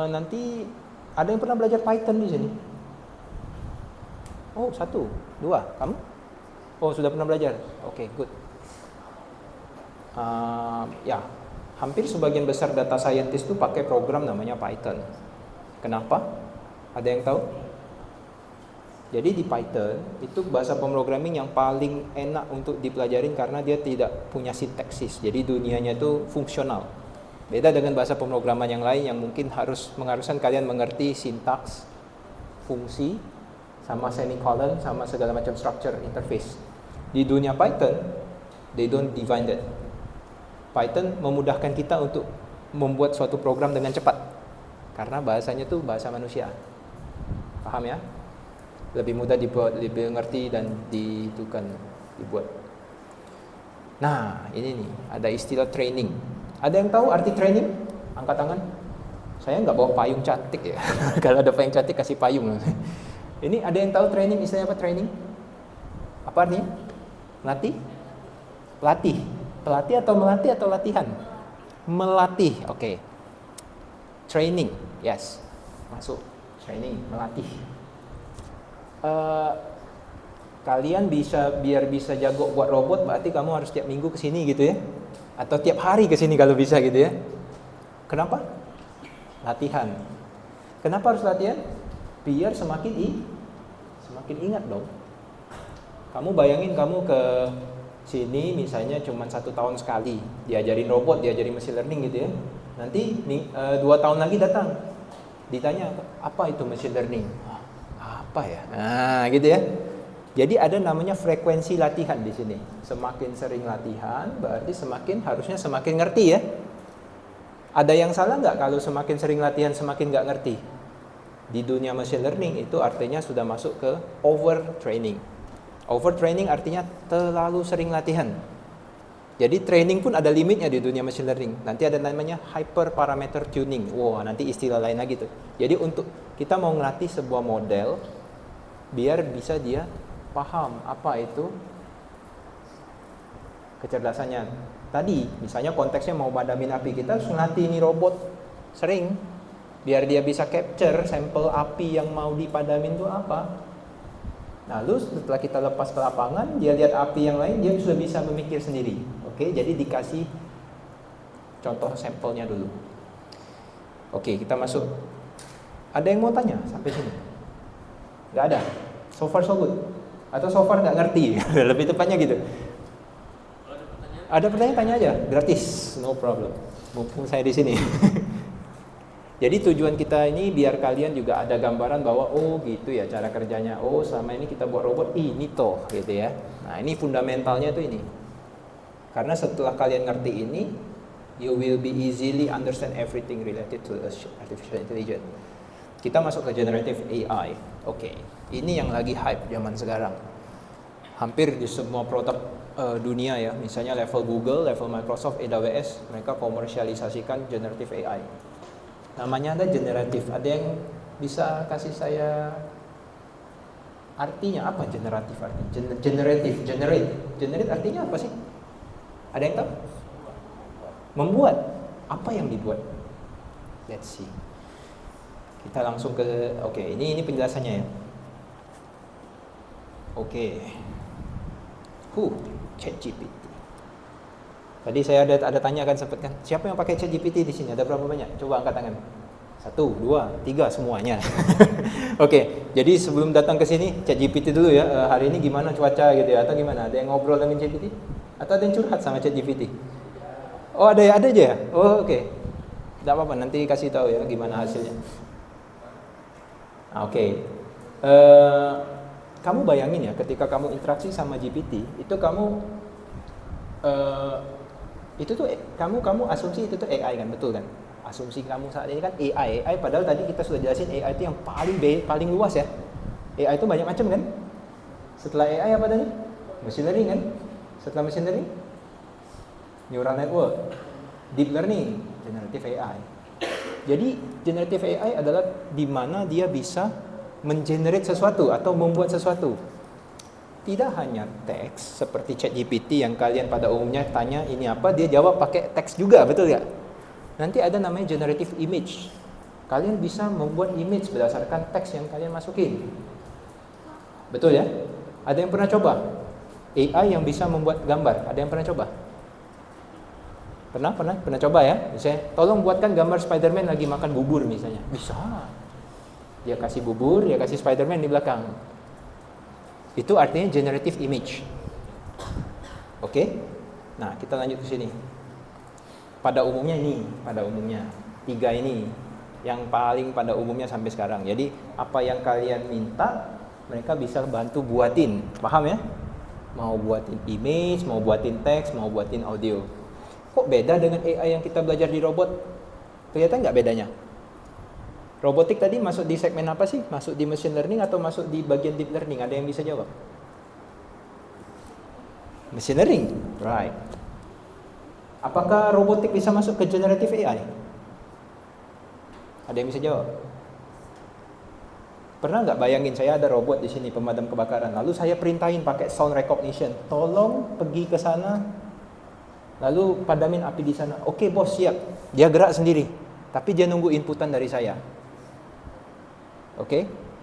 Nanti ada yang pernah belajar Python di sini? Oh, 1, 2, kamu? Oh, sudah pernah belajar? Oke, good. Ya, hampir sebagian besar data scientist itu pakai program namanya Python. Kenapa? Ada yang tahu? Jadi di Python itu bahasa pemrogramming yang paling enak untuk dipelajarin karena dia tidak punya sintaksis. Jadi dunianya itu fungsional. Beda dengan bahasa pemrograman yang lain yang mungkin mengharuskan kalian mengerti sintaks, fungsi, sama semicolon, sama segala macam structure interface. Di dunia Python, they don't define that. Python memudahkan kita untuk membuat suatu program dengan cepat. Karena bahasanya itu bahasa manusia. Paham ya? Lebih mudah dibuat, lebih ngerti dan dibuat. Nah, ini nih, ada istilah training. Ada yang tahu arti training? Angkat tangan. Saya nggak bawa payung cantik ya. Kalau ada payung cantik kasih payung. Ini ada yang tahu training, istilahnya apa training? Apa artinya? Melatih? Latih. Pelatih atau melatih atau latihan? Melatih, oke. Training, yes. Masuk. Training, melatih. Kalian biar bisa jago buat robot, berarti kamu harus tiap minggu kesini gitu ya? Atau tiap hari kesini kalau bisa gitu ya? Kenapa? Latihan. Kenapa harus latihan? Biar semakin ingat dong. Kamu bayangin kamu ke sini misalnya cuma 1 tahun sekali diajarin robot, diajarin machine learning gitu ya. Nanti 2 tahun lagi datang, ditanya apa itu machine learning? Apa ya? Nah gitu ya. Jadi ada namanya frekuensi latihan di sini. Semakin sering latihan berarti harusnya semakin ngerti ya. Ada yang salah nggak kalau semakin sering latihan semakin nggak ngerti? Di dunia machine learning itu artinya sudah masuk ke overtraining. Overtraining artinya terlalu sering latihan. Jadi training pun ada limitnya di dunia machine learning. Nanti ada namanya hyperparameter tuning. Wow, nanti istilah lain lagi tuh. Jadi untuk kita mau ngelatih sebuah model biar bisa dia paham apa itu kecerdasannya. Tadi misalnya konteksnya mau padamin api, kita harus ngelatih ini robot sering biar dia bisa capture sampel api yang mau dipadamin itu apa. Lalu setelah kita lepas ke lapangan, dia lihat api yang lain, dia sudah bisa memikir sendiri. Oke, jadi dikasih contoh sampelnya dulu. Oke, kita masuk. Ada yang mau tanya sampai sini? Gak ada? So far so good? Atau so far gak ngerti? Lebih tepatnya gitu. Ada pertanyaan, tanya aja, gratis, no problem. Mumpung saya di sini. Jadi tujuan kita ini biar kalian juga ada gambaran bahwa oh gitu ya cara kerjanya. Oh selama ini kita buat robot ini toh gitu ya. Nah ini fundamentalnya tuh ini. Karena setelah kalian ngerti ini, you will be easily understand everything related to artificial intelligence. Kita masuk ke generative AI. Oke, ini yang lagi hype zaman sekarang. hampir di semua produk dunia ya, misalnya level Google, level Microsoft, AWS, mereka komersialisasikan generative AI. Namanya ada generatif. Ada yang bisa kasih saya artinya apa generatif artinya? Generate artinya apa sih? Ada yang tahu? Membuat. Apa yang dibuat? Let's see. Kita langsung ke ini penjelasannya ya. ChatGPT. Tadi saya ada tanya kan sempat kan, siapa yang pakai ChatGPT di sini? Ada berapa banyak? Coba angkat tangan. 1, 2, 3 semuanya. Jadi sebelum datang ke sini ChatGPT dulu ya. Hari ini gimana cuaca gitu ya atau gimana? Ada yang ngobrol dengan ChatGPT? Atau ada yang curhat sama ChatGPT? Oh, ada aja ya? Oh, oke. Tidak apa-apa, nanti kasih tahu ya gimana hasilnya. Kamu bayangin ya, ketika kamu interaksi sama GPT, itu kamu kamu asumsi itu tuh AI kan, betul kan? Asumsi kamu saat ini kan AI, padahal tadi kita sudah jelasin AI itu yang paling luas ya. AI itu banyak macam kan? Setelah AI apa tadi? Machine learning kan? Setelah machine learning, neural network, deep learning, generative AI. Jadi generative AI adalah di mana dia bisa mengenerate sesuatu atau membuat sesuatu. Tidak hanya teks seperti ChatGPT yang kalian pada umumnya tanya ini apa, dia jawab pakai teks juga, betul ya? Nanti ada namanya generative image. Kalian bisa membuat image berdasarkan teks yang kalian masukin. Betul ya? Ada yang pernah coba? AI yang bisa membuat gambar, ada yang pernah coba? Pernah coba ya? Misalnya, tolong buatkan gambar Spider-Man lagi makan bubur misalnya. Bisa. Dia kasih bubur, dia kasih Spider-Man di belakang. Itu artinya generative image. Nah, kita lanjut ke sini. Pada umumnya 3 ini yang paling pada umumnya sampai sekarang. Jadi, apa yang kalian minta, mereka bisa bantu buatin. Paham ya? Mau buatin image, mau buatin teks, mau buatin audio. Kok beda dengan AI yang kita belajar di robot? Kelihatan nggak bedanya? Robotik tadi masuk di segmen apa sih? Masuk di machine learning atau masuk di bagian deep learning? Ada yang bisa jawab? Machine learning, right. Apakah robotik bisa masuk ke generative AI? Ada yang bisa jawab? Pernah nggak bayangin saya ada robot di sini pemadam kebakaran, lalu saya perintahin pakai sound recognition, tolong pergi ke sana, lalu padamin api di sana. Oke bos, siap. Dia gerak sendiri, tapi dia nunggu inputan dari saya.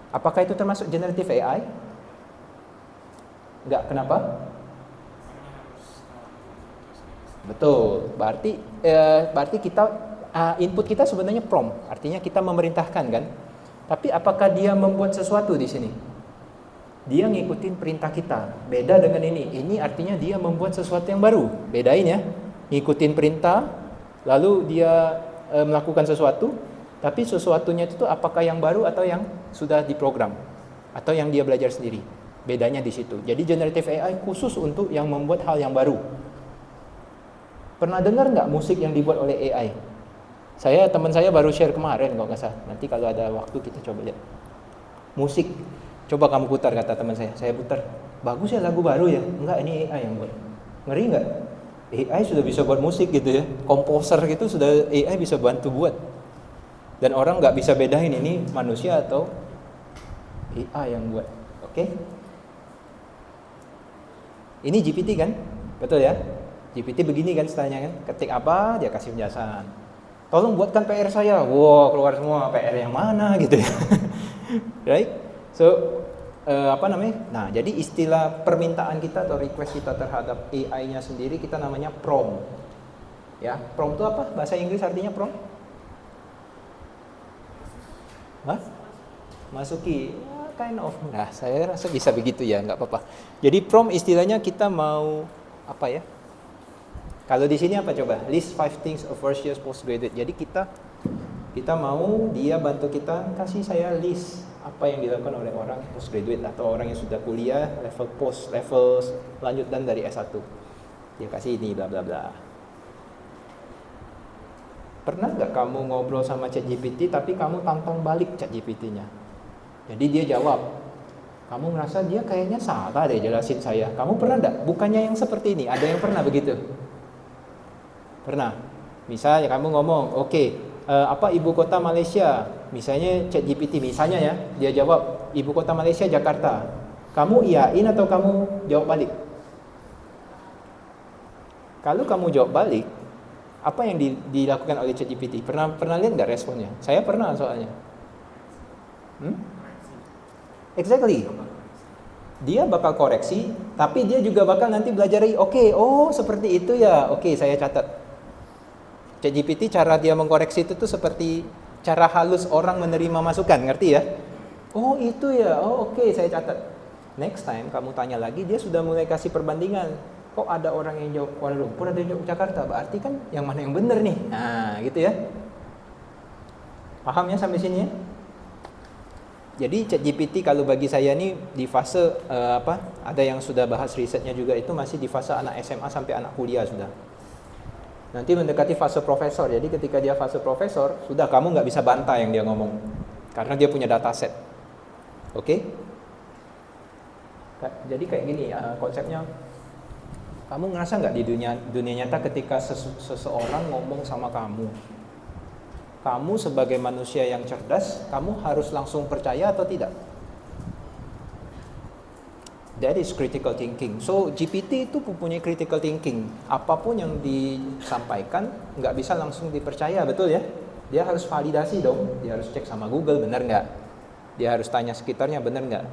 Apakah itu termasuk generative AI? Enggak, kenapa? Betul. Berarti kita input kita sebenarnya prompt, artinya kita memerintahkan kan. Tapi apakah dia membuat sesuatu di sini? Dia ngikutin perintah kita. Beda dengan ini. Ini artinya dia membuat sesuatu yang baru. Bedain ya. Ngikutin perintah, lalu dia melakukan sesuatu. Tapi sesuatunya itu apakah yang baru atau yang sudah diprogram atau yang dia belajar sendiri. Bedanya di situ. Jadi generative AI khusus untuk yang membuat hal yang baru. Pernah dengar nggak musik yang dibuat oleh AI? Teman saya baru share kemarin kalau nggak salah. Nanti kalau ada waktu kita coba lihat. Musik. Coba kamu putar, kata teman saya. Saya putar. Bagus ya lagu baru ya? Enggak, ini AI yang buat. Ngeri nggak? AI sudah bisa buat musik gitu ya. Komposer gitu sudah AI bisa bantu buat. Dan orang nggak bisa bedain ini manusia atau AI yang buat. Ini GPT kan? Betul ya? GPT begini kan stylenya kan? Ketik apa, dia kasih penjelasan. Tolong buatkan PR saya. Wow, keluar semua. PR yang mana gitu ya. Right? So, Nah, jadi istilah permintaan kita atau request kita terhadap AI-nya sendiri kita namanya prompt. Ya, prompt itu apa? Bahasa Inggris artinya prompt? Masuki, kind of. Nah, saya rasa bisa begitu ya, nggak apa-apa. Jadi prompt istilahnya kita mau apa ya? Kalau di sini apa coba? List 5 things a first year postgraduate. Jadi kita mau dia bantu kita kasih saya list apa yang dilakukan oleh orang postgraduate atau orang yang sudah kuliah level lanjutan dari S1. Dia kasih ini bla bla bla. Pernah nggak kamu ngobrol sama ChatGPT tapi kamu tantang balik ChatGPT-nya? Jadi dia jawab. Kamu merasa dia kayaknya salah deh jelasin saya. Kamu pernah enggak? Bukannya yang seperti ini. Ada yang pernah begitu? Pernah. Misalnya kamu ngomong, oke, apa ibu kota Malaysia? Misalnya ChatGPT, misalnya ya, dia jawab ibu kota Malaysia Jakarta. Kamu iyain atau kamu jawab balik? Kalau kamu jawab balik, apa yang dilakukan oleh ChatGPT? Pernah lihat nggak responnya? Saya pernah soalnya. Exactly. Dia bakal koreksi, tapi dia juga bakal nanti belajar lagi. Oke, oh seperti itu ya. Oke, saya catat. ChatGPT cara dia mengkoreksi itu tuh seperti cara halus orang menerima masukan, ngerti ya? Oh itu ya. Oh oke, saya catat. Next time kamu tanya lagi, dia sudah mulai kasih perbandingan. Kok ada orang yang jawab Kuala Lumpur, ada yang jawab Jakarta? Berarti kan yang mana yang benar nih? Nah, gitu ya. Paham ya sampai sini ya? Jadi ChatGPT kalau bagi saya nih di fase ada yang sudah bahas risetnya juga itu masih di fase anak SMA sampai anak kuliah sudah. Nanti mendekati fase profesor. Jadi ketika dia fase profesor, sudah kamu nggak bisa bantah yang dia ngomong karena dia punya dataset. Oke? Jadi kayak gini konsepnya. Kamu ngerasa nggak di dunia nyata ketika seseorang ngomong sama kamu? Kamu sebagai manusia yang cerdas, kamu harus langsung percaya atau tidak? That is critical thinking. So GPT itu mempunyai critical thinking. Apapun yang disampaikan nggak bisa langsung dipercaya, betul ya? Dia harus validasi dong. Dia harus cek sama Google benar nggak? Dia harus tanya sekitarnya benar nggak?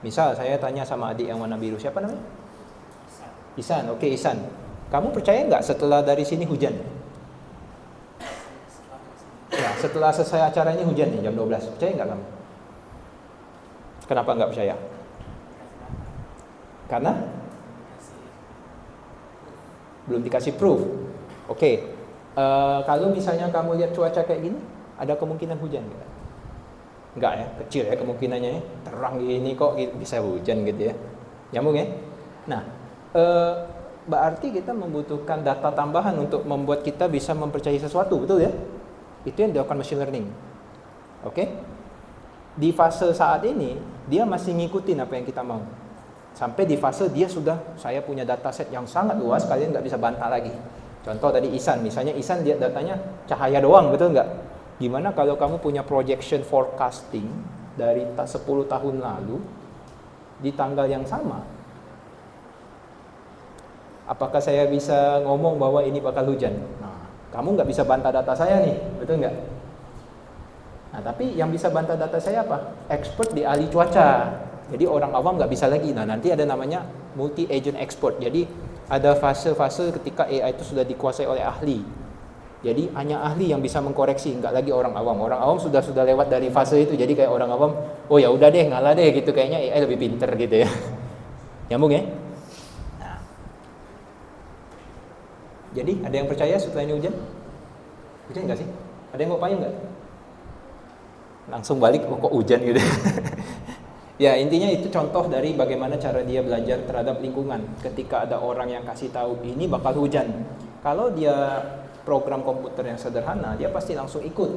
Misal saya tanya sama adik yang warna biru, siapa namanya? Isan. Oke Isan. Kamu percaya nggak setelah dari sini hujan? Ya, setelah selesai acara ini hujan nih jam 12. Percaya nggak kamu? Kenapa nggak percaya? Karena belum dikasih proof. Oke. Kalau misalnya kamu lihat cuaca kayak gini, ada kemungkinan hujan nggak? Nggak ya, kecil ya kemungkinannya ya. Terang gini kok bisa hujan gitu ya. Nyambung ya? Nah, berarti kita membutuhkan data tambahan untuk membuat kita bisa mempercayai sesuatu, betul ya? Itu yang dilakukan machine learning. Oke? Di fase saat ini, dia masih ngikutin apa yang kita mau. Sampai di fase dia sudah, saya punya dataset yang sangat luas, kalian nggak bisa bantah lagi. Contoh tadi Isan, misalnya Isan lihat datanya cahaya doang, betul nggak? Gimana kalau kamu punya projection forecasting dari 10 tahun lalu, di tanggal yang sama? Apakah saya bisa ngomong bahwa ini bakal hujan? Nah, kamu nggak bisa bantah data saya nih, betul nggak? Nah, tapi yang bisa bantah data saya apa? Expert di ahli cuaca. Jadi orang awam nggak bisa lagi. Nah, nanti ada namanya multi-agent expert. Jadi ada fase-fase ketika AI itu sudah dikuasai oleh ahli. Jadi hanya ahli yang bisa mengkoreksi, nggak lagi orang awam. Orang awam sudah lewat dari fase itu. Jadi kayak orang awam, oh ya udah deh, ngalah deh gitu. Kayaknya AI lebih pinter gitu ya. Nyambung ya? Jadi ada yang percaya setelah ini hujan? Hujan nggak sih? Ada yang mau payung nggak? Langsung balik, oh kok hujan gitu. Ya intinya itu contoh dari bagaimana cara dia belajar terhadap lingkungan. Ketika ada orang yang kasih tahu ini bakal hujan, kalau dia program komputer yang sederhana, dia pasti langsung ikut.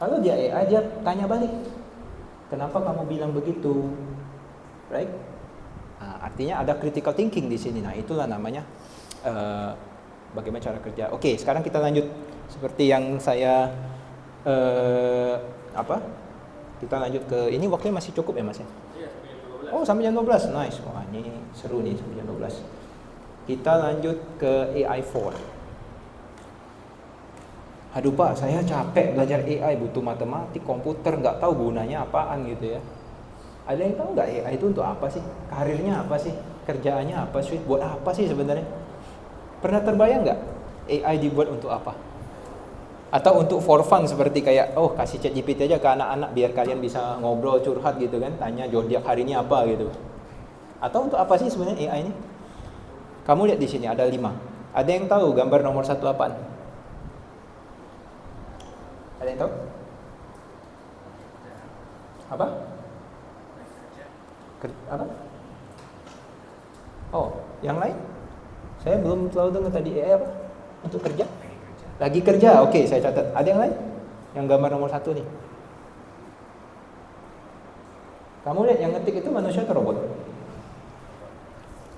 Kalau dia AI, dia tanya balik, kenapa kamu bilang begitu? Right? Nah, artinya ada critical thinking di sini. Nah itulah namanya bagaimana cara kerja. Oke, sekarang kita lanjut seperti yang saya kita lanjut ke ini, waktunya masih cukup ya Mas ya? Iya, sampai jam 12. Oh, sampai jam 12. Nice. Wah, ini seru nih sampai jam 12. Kita lanjut ke AI4. Aduh Pak, saya capek belajar AI, butuh matematik, komputer, nggak tahu gunanya apaan gitu ya. Ada yang tahu nggak AI itu untuk apa sih? Karirnya apa sih? Kerjaannya apa sih? Buat apa sih sebenarnya? Pernah terbayang nggak AI dibuat untuk apa? Atau untuk for fun seperti kayak kasih ChatGPT aja ke anak-anak biar kalian bisa ngobrol curhat gitu kan, tanya zodiak hari ini apa gitu. Atau untuk apa sih sebenarnya AI ini? Kamu lihat di sini ada 5. Ada yang tahu gambar nomor 1 apaan? Ada yang tahu? Apa? Apa? Oh, yang lain? Saya belum terlalu dengar tadi AI apa? Untuk kerja? Lagi kerja, oke saya catat. Ada yang lain? Yang gambar nomor 1 nih. Kamu lihat yang ngetik itu manusia atau robot?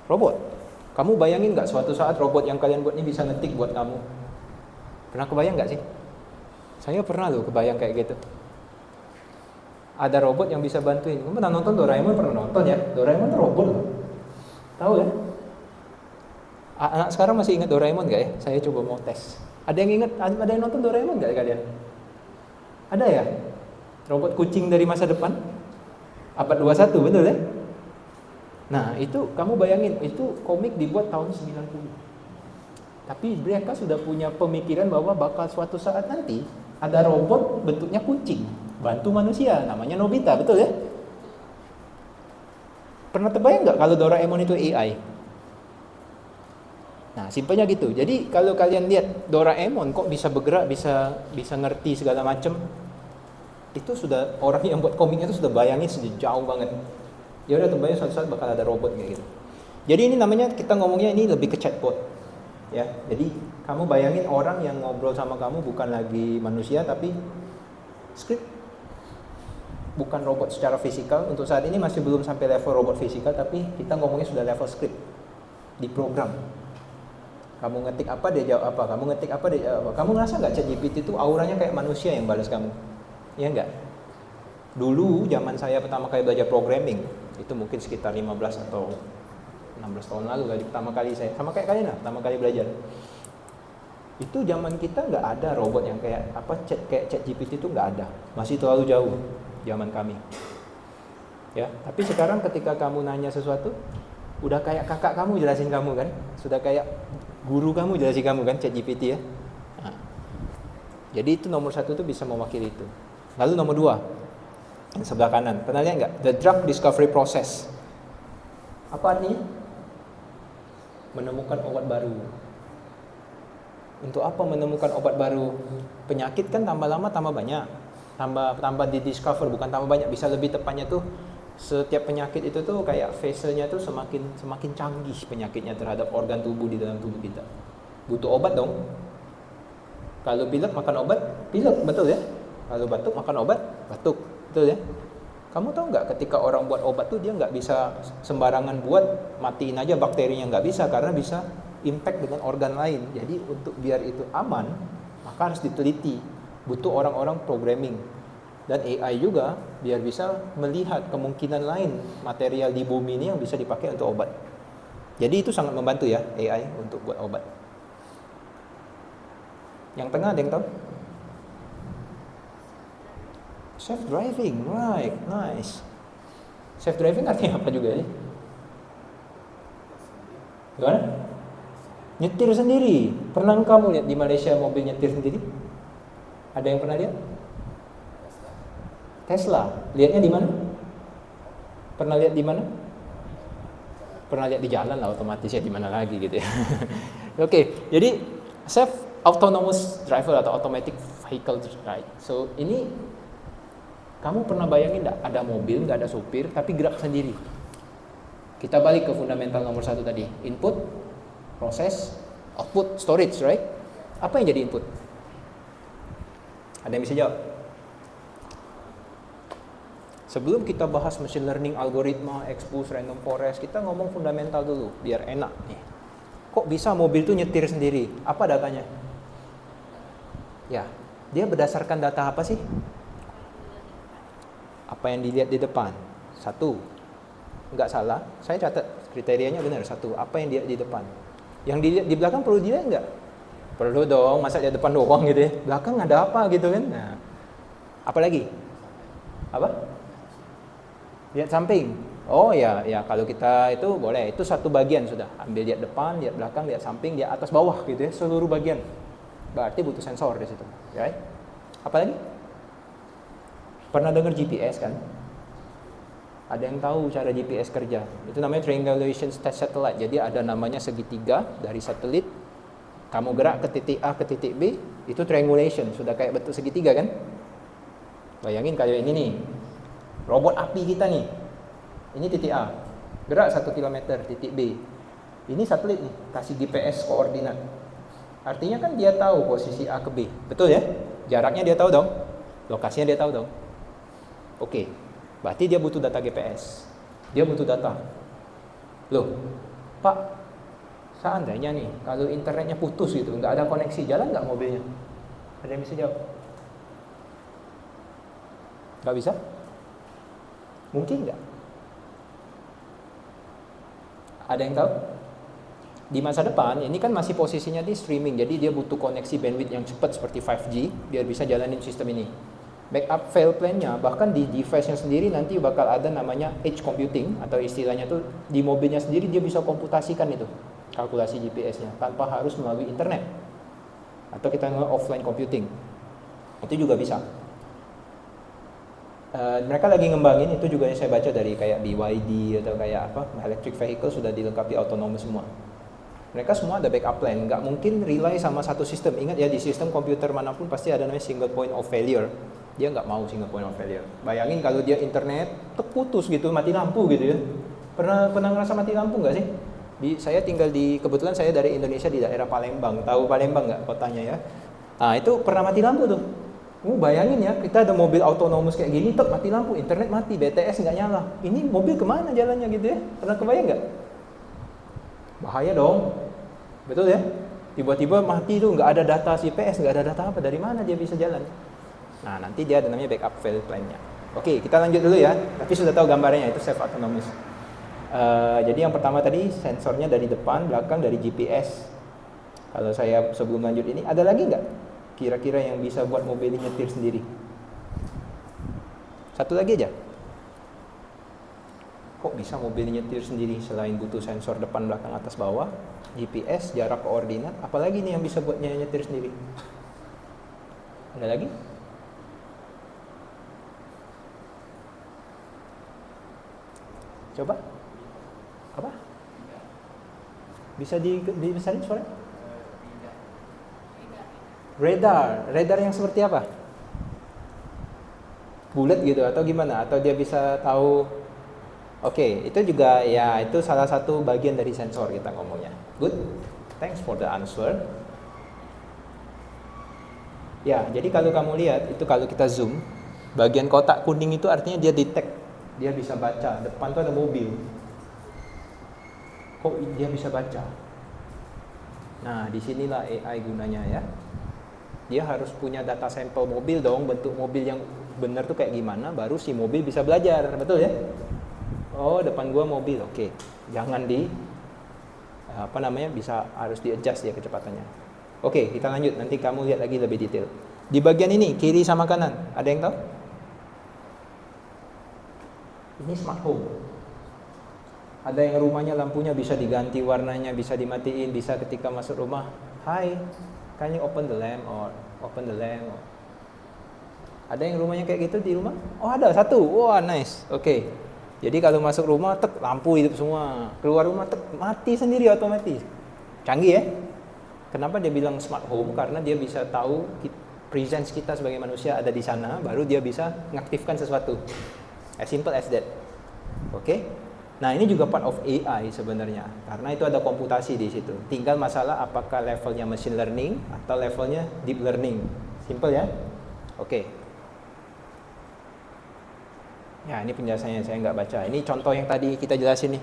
Robot. Kamu bayangin nggak suatu saat robot yang kalian buat ini bisa ngetik buat kamu? Pernah kebayang nggak sih? Saya pernah loh kebayang kayak gitu. Ada robot yang bisa bantuin. Kamu pernah nonton Doraemon? Pernah nonton ya? Doraemon itu robot loh. Tahu ya? Anak sekarang masih ingat Doraemon nggak ya? Saya coba mau tes. Ada yang ingat? Ada yang nonton Doraemon nggak kalian? Ada ya? Robot kucing dari masa depan? Abad 21, betul ya? Nah, itu kamu bayangin, itu komik dibuat tahun 90. Tapi mereka sudah punya pemikiran bahwa bakal suatu saat nanti ada robot bentuknya kucing, bantu manusia, namanya Nobita, betul ya? Pernah terbayang nggak kalau Doraemon itu AI? Nah, simpelnya gitu. Jadi kalau kalian lihat Doraemon kok bisa bergerak, bisa ngerti segala macam, itu sudah orang yang buat komiknya itu sudah bayangin sudah jauh banget. Ya udah terbayang suatu saat bakal ada robot kayak gitu. Jadi ini namanya kita ngomongnya ini lebih ke chatbot. Ya. Jadi kamu bayangin orang yang ngobrol sama kamu bukan lagi manusia tapi script. Bukan robot secara fisikal. Untuk saat ini masih belum sampai level robot fisikal, tapi kita ngomongnya sudah level script. Di program. Kamu ngetik apa dia jawab apa, kamu ngetik apa dia jawab apa. Kamu ngerasa nggak ChatGPT itu auranya kayak manusia yang balas kamu? Iya nggak? Dulu zaman saya pertama kali belajar programming, itu mungkin sekitar 15 atau 16 tahun lalu kali pertama kali saya, sama kayak kalian lah, pertama kali belajar. Itu zaman kita nggak ada robot yang kayak ChatGPT itu nggak ada, masih terlalu jauh zaman kami. Ya, tapi sekarang ketika kamu nanya sesuatu, udah kayak kakak kamu jelasin kamu kan, sudah kayak guru kamu jelasin kamu kan, ChatGPT ya. Nah, jadi itu nomor 1 itu bisa mewakili itu. Lalu nomor 2, yang sebelah kanan, pernah lihat nggak? The drug discovery process. Apa artinya? Menemukan obat baru. Untuk apa menemukan obat baru? Penyakit kan tambah lama tambah banyak, tambah di discover, bukan tambah banyak, bisa lebih tepatnya tuh setiap penyakit itu tuh kayak fase-nya tuh semakin canggih penyakitnya terhadap organ tubuh di dalam tubuh kita. Butuh obat dong. Kalau pilek makan obat, pilek, betul ya? Kalau batuk makan obat, batuk, betul ya? Kamu tahu nggak ketika orang buat obat tuh dia nggak bisa sembarangan buat, matiin aja bakterinya, nggak bisa, karena bisa impact dengan organ lain. Jadi untuk biar itu aman, maka harus diteliti. Butuh orang-orang programming dan AI juga biar bisa melihat kemungkinan lain material di bumi ini yang bisa dipakai untuk obat. Jadi itu sangat membantu ya AI untuk buat obat. Yang tengah ada yang tahu? Self driving, right, nice. Self driving artinya apa juga ya? Gimana? Nyetir sendiri. Pernah kamu lihat di Malaysia mobil nyetir sendiri? Ada yang pernah lihat? Tesla. Lihatnya di mana? Pernah lihat di mana? Pernah lihat di jalan lah, otomatis ya, di mana lagi gitu ya. Oke, jadi self autonomous driver atau automatic vehicle, right? So ini kamu pernah bayangin nggak ada mobil nggak ada supir tapi gerak sendiri? Kita balik ke fundamental nomor 1 tadi, input, proses, output, storage, right? Apa yang jadi input? Ada yang bisa jawab? Sebelum kita bahas machine learning, algoritma, expose, random forest, kita ngomong fundamental dulu, biar enak nih. Kok bisa mobil itu nyetir sendiri? Apa datanya? Ya, dia berdasarkan data apa sih? Apa yang dilihat di depan? 1, nggak salah, saya catat kriterianya benar. 1, apa yang dilihat di depan? Yang dilihat di belakang perlu dilihat nggak? Perlu dong, masa di depan doang gitu ya. Belakang ada apa gitu kan? Nah, apa lagi? Apa? Lihat samping. Oh ya, kalau kita itu boleh, itu satu bagian sudah. Ambil lihat depan, lihat belakang, lihat samping, lihat atas bawah gitu ya, seluruh bagian. Berarti butuh sensor di situ, right? Apa lagi? Pernah dengar GPS kan? Ada yang tahu cara GPS kerja? Itu namanya triangulation test satellite. Jadi ada namanya segitiga dari satelit. Kamu gerak ke titik A ke titik B, itu triangulation, sudah kayak bentuk segitiga kan? Bayangin kayak ini nih. Robot api kita nih. Ini titik A. Gerak 1 km titik B. Ini satelit nih, kasih GPS koordinat. Artinya kan dia tahu posisi A ke B. Betul ya? Jaraknya dia tahu dong. Lokasinya dia tahu dong. Oke. Berarti dia butuh data GPS. Dia butuh data. Loh, Pak, seandainya nih kalau internetnya putus gitu, nggak ada koneksi, jalan nggak mobilnya? Ada yang bisa jawab? Nggak bisa? Mungkin nggak? Ada yang tahu? Di masa depan, ini kan masih posisinya di streaming, jadi dia butuh koneksi bandwidth yang cepat seperti 5G, biar bisa jalanin sistem ini. Backup fail plan-nya, bahkan di device-nya sendiri nanti bakal ada namanya edge computing, atau istilahnya tuh di mobilnya sendiri dia bisa komputasikan itu, kalkulasi GPS-nya, tanpa harus melalui internet. Atau kita ngomong offline computing, itu juga bisa. Mereka lagi ngembangin, itu juga yang saya baca dari kayak BYD atau kayak apa, electric vehicle sudah dilengkapi autonomous semua. Mereka semua ada backup plan, nggak mungkin rely sama satu sistem. Ingat ya, di sistem komputer manapun pasti ada namanya single point of failure. Dia nggak mau single point of failure. Bayangin kalau dia internet terputus gitu, mati lampu gitu ya. Pernah ngerasa mati lampu nggak sih? Saya tinggal kebetulan saya dari Indonesia di daerah Palembang. Tahu Palembang nggak kotanya ya? Nah itu pernah mati lampu tuh. Bayangin ya, kita ada mobil autonomous kayak gini, mati lampu, internet mati, BTS nggak nyala. Ini mobil kemana jalannya gitu ya? Pernah kebayang nggak? Bahaya dong. Betul ya? Tiba-tiba mati tuh, nggak ada data GPS, nggak ada data apa, dari mana dia bisa jalan? Nah, nanti dia ada namanya backup fail plan-nya. Oke, kita lanjut dulu ya. Tapi sudah tahu gambarnya, itu self autonomous. Jadi yang pertama tadi sensornya dari depan, belakang, dari GPS. Kalau saya sebelum lanjut ini, ada lagi nggak kira-kira yang bisa buat mobil ini nyetir sendiri? Satu lagi aja. Kok bisa mobil nyetir sendiri selain butuh sensor depan, belakang, atas, bawah, GPS, jarak, koordinat, apalagi nih yang bisa buatnya nyetir sendiri? Ada lagi? Coba? Apa? Bisa dibesarin suaranya? Radar yang seperti apa? Bulat gitu atau gimana? Atau dia bisa tahu? Oke, itu juga ya, itu salah satu bagian dari sensor kita ngomongnya. Good, thanks for the answer. Ya, jadi kalau kamu lihat, itu kalau kita zoom, bagian kotak kuning itu artinya dia detect, dia bisa baca, depan tuh ada mobil. Kok dia bisa baca? Nah, disinilah AI gunanya ya. Dia harus punya data sampel mobil dong, bentuk mobil yang benar tuh kayak gimana, baru si mobil bisa belajar, betul ya? Oh, depan gua mobil, oke. Jangan harus di-adjust ya kecepatannya. Oke, kita lanjut, nanti kamu lihat lagi lebih detail. Di bagian ini, kiri sama kanan, ada yang tahu? Ini smart home. Ada yang rumahnya lampunya bisa diganti warnanya, bisa dimatiin, bisa ketika masuk rumah, "Hi, can you open the lamp?" or "open the lamp?" Ada yang rumahnya kayak gitu di rumah? Oh, ada satu. Wah, nice. Oke. Jadi kalau masuk rumah, lampu hidup semua. Keluar rumah, mati sendiri otomatis. Canggih ya? Kenapa dia bilang smart home? Karena dia bisa tahu presence kita sebagai manusia ada di sana, baru dia bisa mengaktifkan sesuatu. As simple as that. Oke? Nah, ini juga part of AI sebenarnya. Karena itu ada komputasi di situ. Tinggal masalah apakah levelnya machine learning atau levelnya deep learning. Simple ya? Oke. Ya, ini penjelasannya saya nggak baca. Ini contoh yang tadi kita jelasin nih.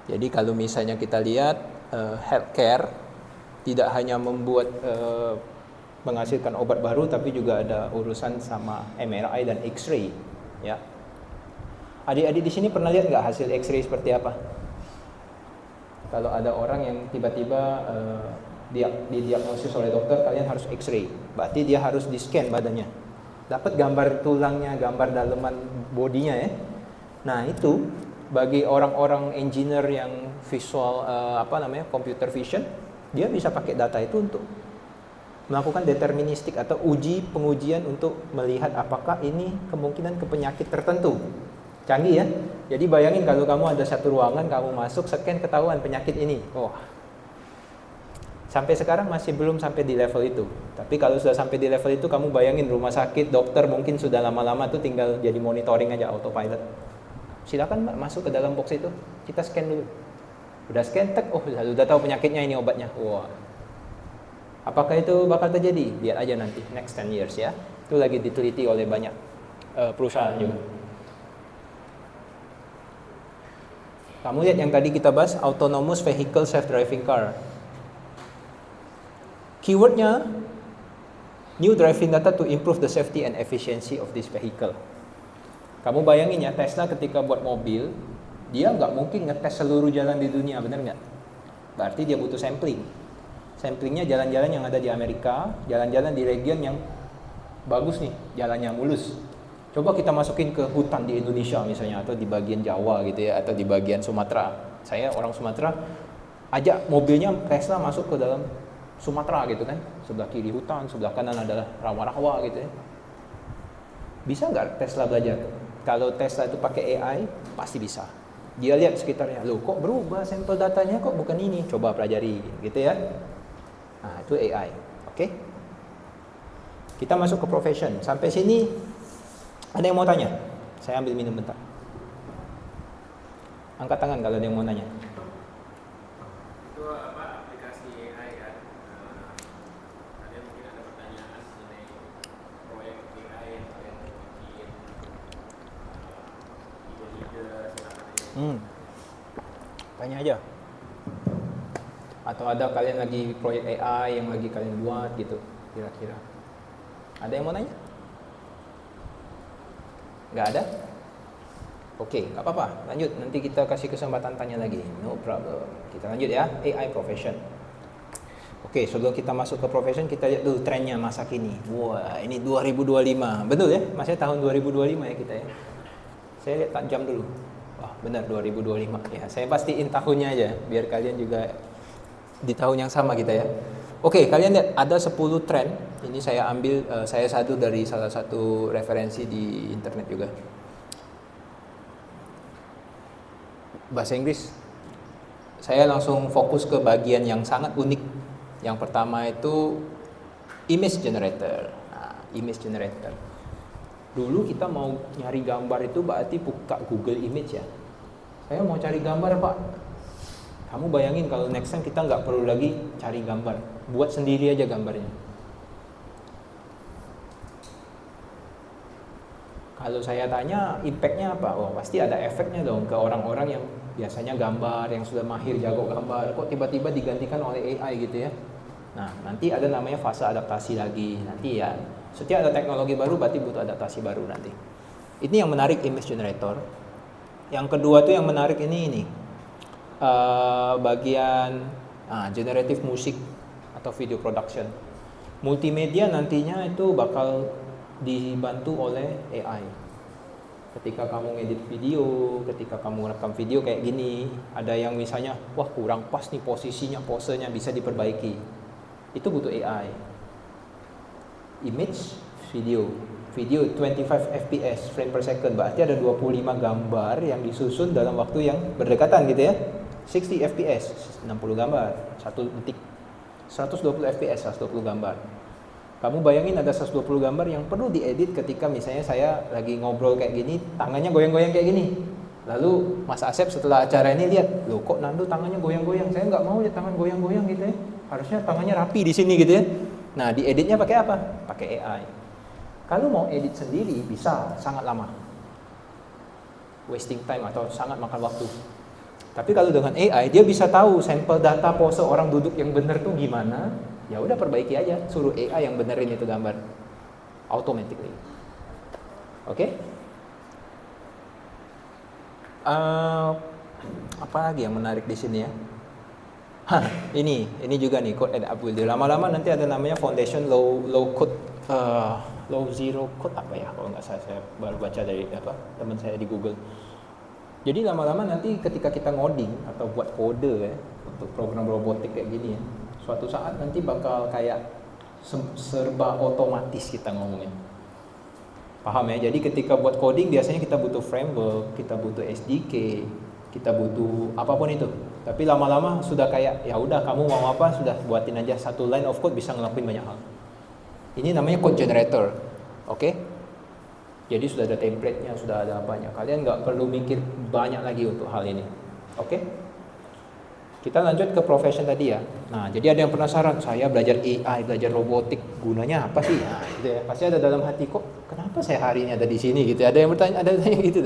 Jadi kalau misalnya kita lihat healthcare tidak hanya membuat menghasilkan obat baru, tapi juga ada urusan sama MRI dan X-ray. Ya. Adik-adik di sini pernah lihat nggak hasil X-ray seperti apa? Kalau ada orang yang tiba-tiba didiagnosis oleh dokter, kalian harus X-ray. Berarti dia harus di-scan badannya. Dapat gambar tulangnya, gambar daleman bodinya ya. Nah, itu bagi orang-orang engineer yang visual computer vision, dia bisa pakai data itu untuk melakukan deterministik atau pengujian untuk melihat apakah ini kemungkinan ke penyakit tertentu. Canggih ya. Jadi bayangin kalau kamu ada satu ruangan, kamu masuk, scan, ketahuan penyakit ini. Sampai sekarang masih belum sampai di level itu. Tapi kalau sudah sampai di level itu, kamu bayangin rumah sakit, dokter mungkin sudah lama-lama tuh tinggal jadi monitoring aja, autopilot. Silakan Mbak masuk ke dalam box itu, kita scan dulu. Udah scan, sudah tahu penyakitnya, ini obatnya. Wah. Apakah itu bakal terjadi? Lihat aja nanti, next 10 years ya. Itu lagi diteliti oleh banyak perusahaan juga. Kamu lihat yang tadi kita bahas, autonomous vehicle self-driving car. Keywordnya, new driving data to improve the safety and efficiency of this vehicle. Kamu bayangin ya, Tesla ketika buat mobil, dia nggak mungkin ngetes seluruh jalan di dunia, benar nggak? Berarti dia butuh sampling. Samplingnya jalan-jalan yang ada di Amerika, jalan-jalan di region yang bagus nih, jalannya mulus. Coba kita masukin ke hutan di Indonesia misalnya, atau di bagian Jawa gitu ya, atau di bagian Sumatera. Saya orang Sumatera, ajak mobilnya Tesla masuk ke dalam Sumatera gitu kan, sebelah kiri hutan, sebelah kanan adalah rawa-rawa gitu ya. Bisa nggak Tesla belajar? Kalau Tesla itu pakai AI, pasti bisa. Dia lihat sekitarnya, loh kok berubah sampel datanya, kok bukan ini, coba pelajari gitu ya. Nah itu AI, oke? Kita masuk ke profession. Sampai sini ada yang mau tanya? Saya ambil minum bentar. Angkat tangan kalau ada yang mau nanya. Itu apa aplikasi AI kan? Ada mungkin ada pertanyaan mengenai proyek AI yang kalian bikin, ide-ide silakan. Tanya aja. Atau ada kalian lagi proyek AI yang lagi kalian buat gitu, kira-kira. Ada yang mau nanya? Nggak ada? Oke, nggak apa-apa. Lanjut, nanti kita kasih kesempatan tanya lagi. No problem. Kita lanjut ya, AI profession. Oke, sebelum kita masuk ke profession, kita lihat dulu trennya masa kini. Wah, ini 2025. Betul ya? Masih tahun 2025 ya kita ya. Saya lihat tak jam dulu. Wah, benar 2025. Ya, saya pastiin tahunnya aja, biar kalian juga di tahun yang sama kita ya. Oke, kalian lihat ada 10 tren. Ini saya ambil, saya satu dari salah satu referensi di internet juga. Bahasa Inggris. Saya langsung fokus ke bagian yang sangat unik. Yang pertama itu image generator. Nah, image generator. Dulu kita mau nyari gambar itu berarti buka Google Image ya. Saya mau cari gambar Pak. Kamu bayangin kalau next time kita nggak perlu lagi cari gambar. Buat sendiri aja gambarnya. Kalau saya tanya impact-nya apa? Oh, pasti ada efeknya dong ke orang-orang yang biasanya gambar, yang sudah mahir jago gambar. Kok tiba-tiba digantikan oleh AI gitu ya? Nah, nanti ada namanya fase adaptasi lagi. Nanti ya, setiap ada teknologi baru berarti butuh adaptasi baru nanti. Ini yang menarik image generator. Yang kedua tuh yang menarik ini. Bagian generative musik atau video production. Multimedia nantinya itu bakal dibantu oleh AI. Ketika kamu ngedit video, ketika kamu rekam video kayak gini, ada yang misalnya, wah kurang pas nih posisinya, posenya bisa diperbaiki. Itu butuh AI. Image, video 25 fps, frame per second, berarti ada 25 gambar yang disusun dalam waktu yang berdekatan gitu ya. 60 fps, 60 gambar, 1 detik. 120 fps, 120 gambar. Kamu bayangin ada 120 gambar yang perlu diedit ketika misalnya saya lagi ngobrol kayak gini, tangannya goyang-goyang kayak gini. Lalu Mas Asep setelah acara ini lihat, loh kok Nando tangannya goyang-goyang? Saya nggak mau lihat tangan goyang-goyang gitu ya. Harusnya tangannya rapi di sini gitu ya. Nah, dieditnya pakai apa? Pakai AI. Kalau mau edit sendiri bisa sangat lama. Wasting time atau sangat makan waktu. Tapi kalau dengan AI dia bisa tahu sampel data pose orang duduk yang benar tuh gimana. Ya udah perbaiki aja, suruh AI yang benerin itu gambar automatically. Oke? Apa lagi yang menarik di sini ya? Ini juga nih code and build. Lama-lama nanti ada namanya foundation low code, low zero code apa ya? Kalau nggak salah saya baru baca dari teman saya di Google. Jadi lama-lama nanti ketika kita ngoding atau buat kode ya untuk program robotik kayak gini ya, suatu saat nanti bakal kayak serba otomatis kita ngomongin. Paham ya? Jadi ketika buat coding biasanya kita butuh framework, kita butuh SDK, kita butuh apapun itu. Tapi lama-lama sudah kayak ya udah kamu mau apa sudah buatin aja satu line of code bisa ngelakuin banyak hal. Ini namanya code generator. Oke? Jadi sudah ada template-nya, sudah ada apanya. Kalian nggak perlu mikir banyak lagi untuk hal ini. Oke? Kita lanjut ke profession tadi ya. Nah, jadi ada yang penasaran, saya belajar AI, belajar robotik, gunanya apa sih? Nah, gitu ya. Pasti ada dalam hati, kok kenapa saya hari ini ada di sini gitu. Ada yang bertanya, ada yang tanya gitu.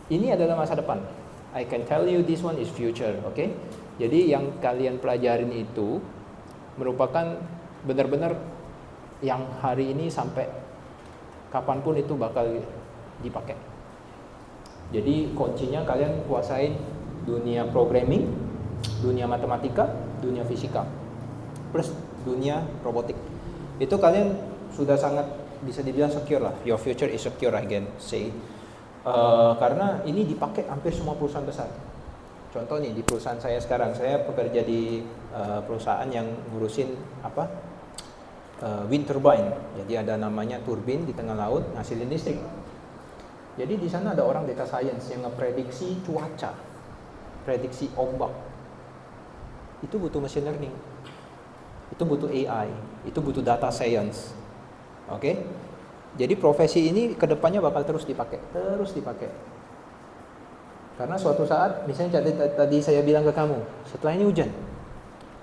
Ini adalah masa depan. I can tell you this one is future, oke? Okay? Jadi yang kalian pelajarin itu merupakan benar-benar yang hari ini sampai kapanpun itu bakal dipakai. Jadi kuncinya kalian kuasain dunia programming, dunia matematika, dunia fisika, plus dunia robotik. Itu kalian sudah sangat bisa dibilang secure lah. Your future is secure again, say. Karena ini dipakai hampir semua perusahaan besar. Contoh nih di perusahaan saya sekarang, saya bekerja di perusahaan yang ngurusin wind turbine. Jadi ada namanya turbin di tengah laut ngasilin listrik. Jadi di sana ada orang data science yang ngeprediksi cuaca, prediksi ombak. Itu butuh machine learning, itu butuh AI, itu butuh data science. Oke? Jadi profesi ini kedepannya bakal terus dipakai. Karena suatu saat, misalnya tadi saya bilang ke kamu, setelah ini hujan,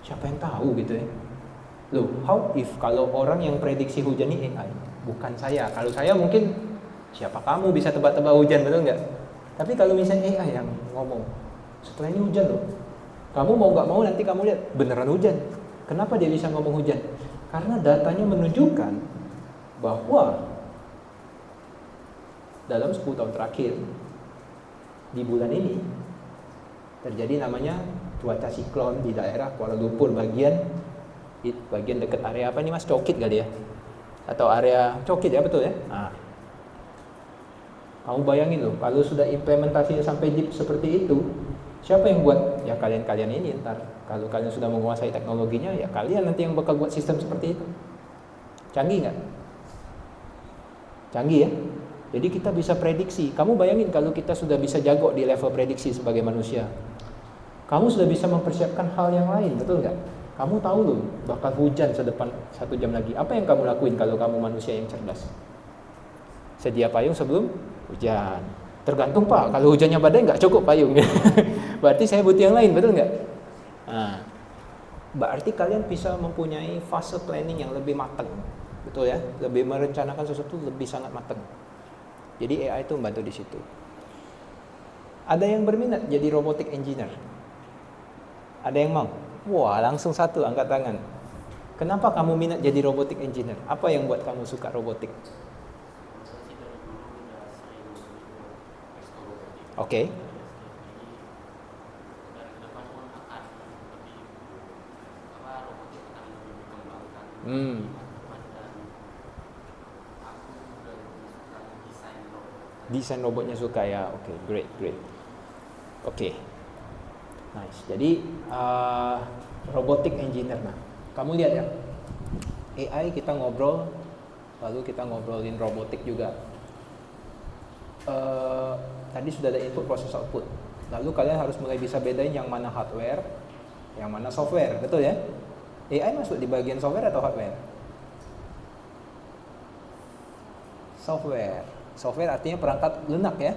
siapa yang tahu gitu ya? Loh, how if kalau orang yang prediksi hujan ini AI, bukan saya. Kalau saya mungkin siapa kamu bisa tebak-tebak hujan, betul nggak? Tapi kalau misalnya AI yang ngomong, setelah ini hujan loh. Kamu mau nggak mau nanti kamu lihat beneran hujan. Kenapa dia bisa ngomong hujan? Karena datanya menunjukkan bahwa dalam 10 tahun terakhir di bulan ini terjadi namanya cuaca siklon di daerah Kuala Lumpur bagian dekat area apa nih Mas? Cokit kali ya? Atau area Cokit ya, betul ya? Nah, kamu bayangin loh, kalau sudah implementasinya sampai deep seperti itu, siapa yang buat? Ya kalian-kalian ini ntar. Kalau kalian sudah menguasai teknologinya, ya kalian nanti yang bakal buat sistem seperti itu. Canggih nggak? Canggih ya? Jadi kita bisa prediksi. Kamu bayangin kalau kita sudah bisa jago di level prediksi sebagai manusia. Kamu sudah bisa mempersiapkan hal yang lain, betul nggak? Kamu tahu loh, bakal hujan sedepan 1 jam lagi. Apa yang kamu lakuin kalau kamu manusia yang cerdas? Sedia payung sebelum hujan. Tergantung Pak, kalau hujannya badai nggak cukup payung. Berarti saya butuh yang lain, betul nggak? Nah, berarti kalian bisa mempunyai fase planning yang lebih matang, betul ya? Lebih merencanakan sesuatu lebih sangat matang. Jadi AI itu membantu di situ. Ada yang berminat jadi robotic engineer? Ada yang mau? Wah, langsung satu angkat tangan. Kenapa kamu minat jadi robotic engineer? Apa yang buat kamu suka robotik? Oke. Desain robotnya suka ya. Oke, great. Oke. Nice. Jadi robotic engineer. Nah, kamu lihat ya. AI kita ngobrol, lalu kita ngobrolin robotik juga. Tadi sudah ada input, proses, output. Lalu kalian harus mulai bisa bedain yang mana hardware, yang mana software, betul ya? AI masuk di bagian software atau hardware? Software artinya perangkat lunak ya.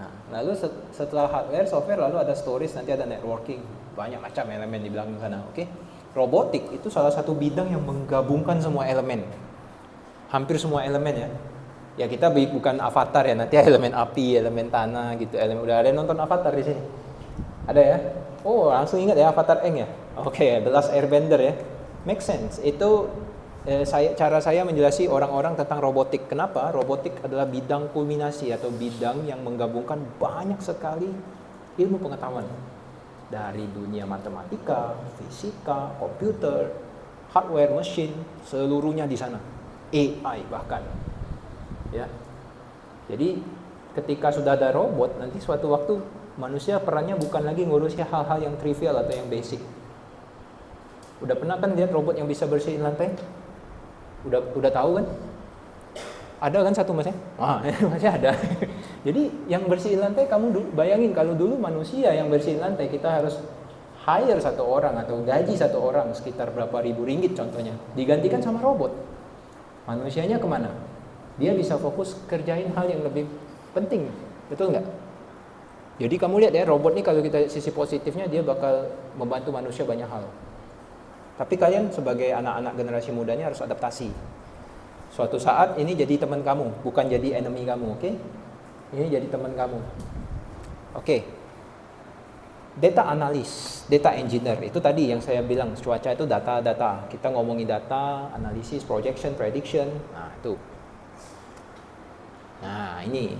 Nah, lalu setelah hardware, software, lalu ada storage, nanti ada networking, banyak macam elemen di belakang sana. Oke? Robotik itu salah satu bidang yang menggabungkan semua elemen, hampir semua elemen ya. Ya kita bukan Avatar ya, nanti elemen api, elemen tanah gitu, udah ada yang nonton Avatar di sini? Ada ya? Oh, langsung ingat ya Avatar Aang ya? Oke, The Last Airbender ya. Make sense. Itu cara saya menjelaskan orang-orang tentang robotik. Kenapa? Robotik adalah bidang kulminasi atau bidang yang menggabungkan banyak sekali ilmu pengetahuan dari dunia matematika, fisika, komputer, hardware, mesin, seluruhnya di sana. AI bahkan. Ya. Jadi ketika sudah ada robot, nanti suatu waktu manusia perannya bukan lagi ngurusin hal-hal yang trivial atau yang basic. Udah pernah kan lihat robot yang bisa bersihin lantai? Udah tahu kan? Ada kan satu masnya? Masih ada. Jadi yang bersihin lantai kamu bayangin kalau dulu manusia yang bersihin lantai kita harus hire satu orang atau gaji satu orang sekitar berapa ribu ringgit contohnya. Digantikan sama robot. Manusianya kemana? Dia bisa fokus kerjain hal yang lebih penting, betul nggak? Jadi kamu lihat ya, robot nih kalau kita lihat sisi positifnya dia bakal membantu manusia banyak hal. Tapi kalian sebagai anak-anak generasi mudanya harus adaptasi. Suatu saat ini jadi teman kamu, bukan jadi enemy kamu, oke? Ini jadi teman kamu. Oke. Data analis, data engineer, itu tadi yang saya bilang, cuaca itu data. Kita ngomongin data, analisis, projection, prediction. Nah, itu. Nah, ini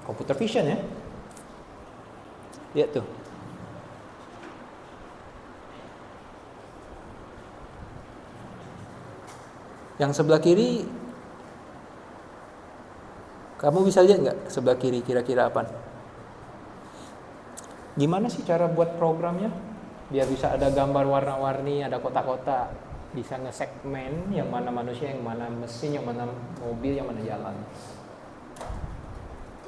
computer vision ya. Lihat tuh. Yang sebelah kiri, kamu bisa lihat nggak sebelah kiri kira-kira apa? Gimana sih cara buat programnya? Biar bisa ada gambar warna-warni, ada kotak-kotak, bisa nge-segmen yang mana manusia, yang mana mesin, yang mana mobil, yang mana jalan.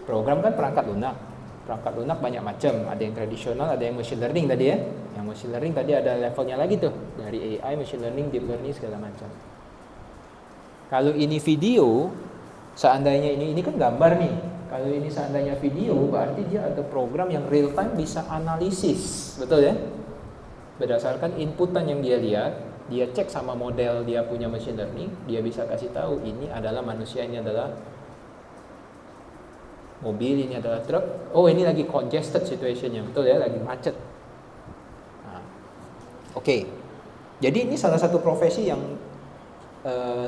Program kan perangkat lunak. Perangkat lunak banyak macam, ada yang tradisional, ada yang machine learning tadi ya. Yang machine learning tadi ada levelnya lagi tuh, dari AI, machine learning, deep learning segala macam. Kalau ini video, seandainya ini kan gambar nih. Kalau ini seandainya video, berarti dia ada program yang real time bisa analisis, betul ya? Berdasarkan inputan yang dia lihat, dia cek sama model dia punya machine learning, dia bisa kasih tahu ini adalah manusia, ini adalah mobil, ini adalah truk. Oh, ini lagi congested situationnya, betul ya, lagi macet. Nah, oke. Jadi ini salah satu profesi yang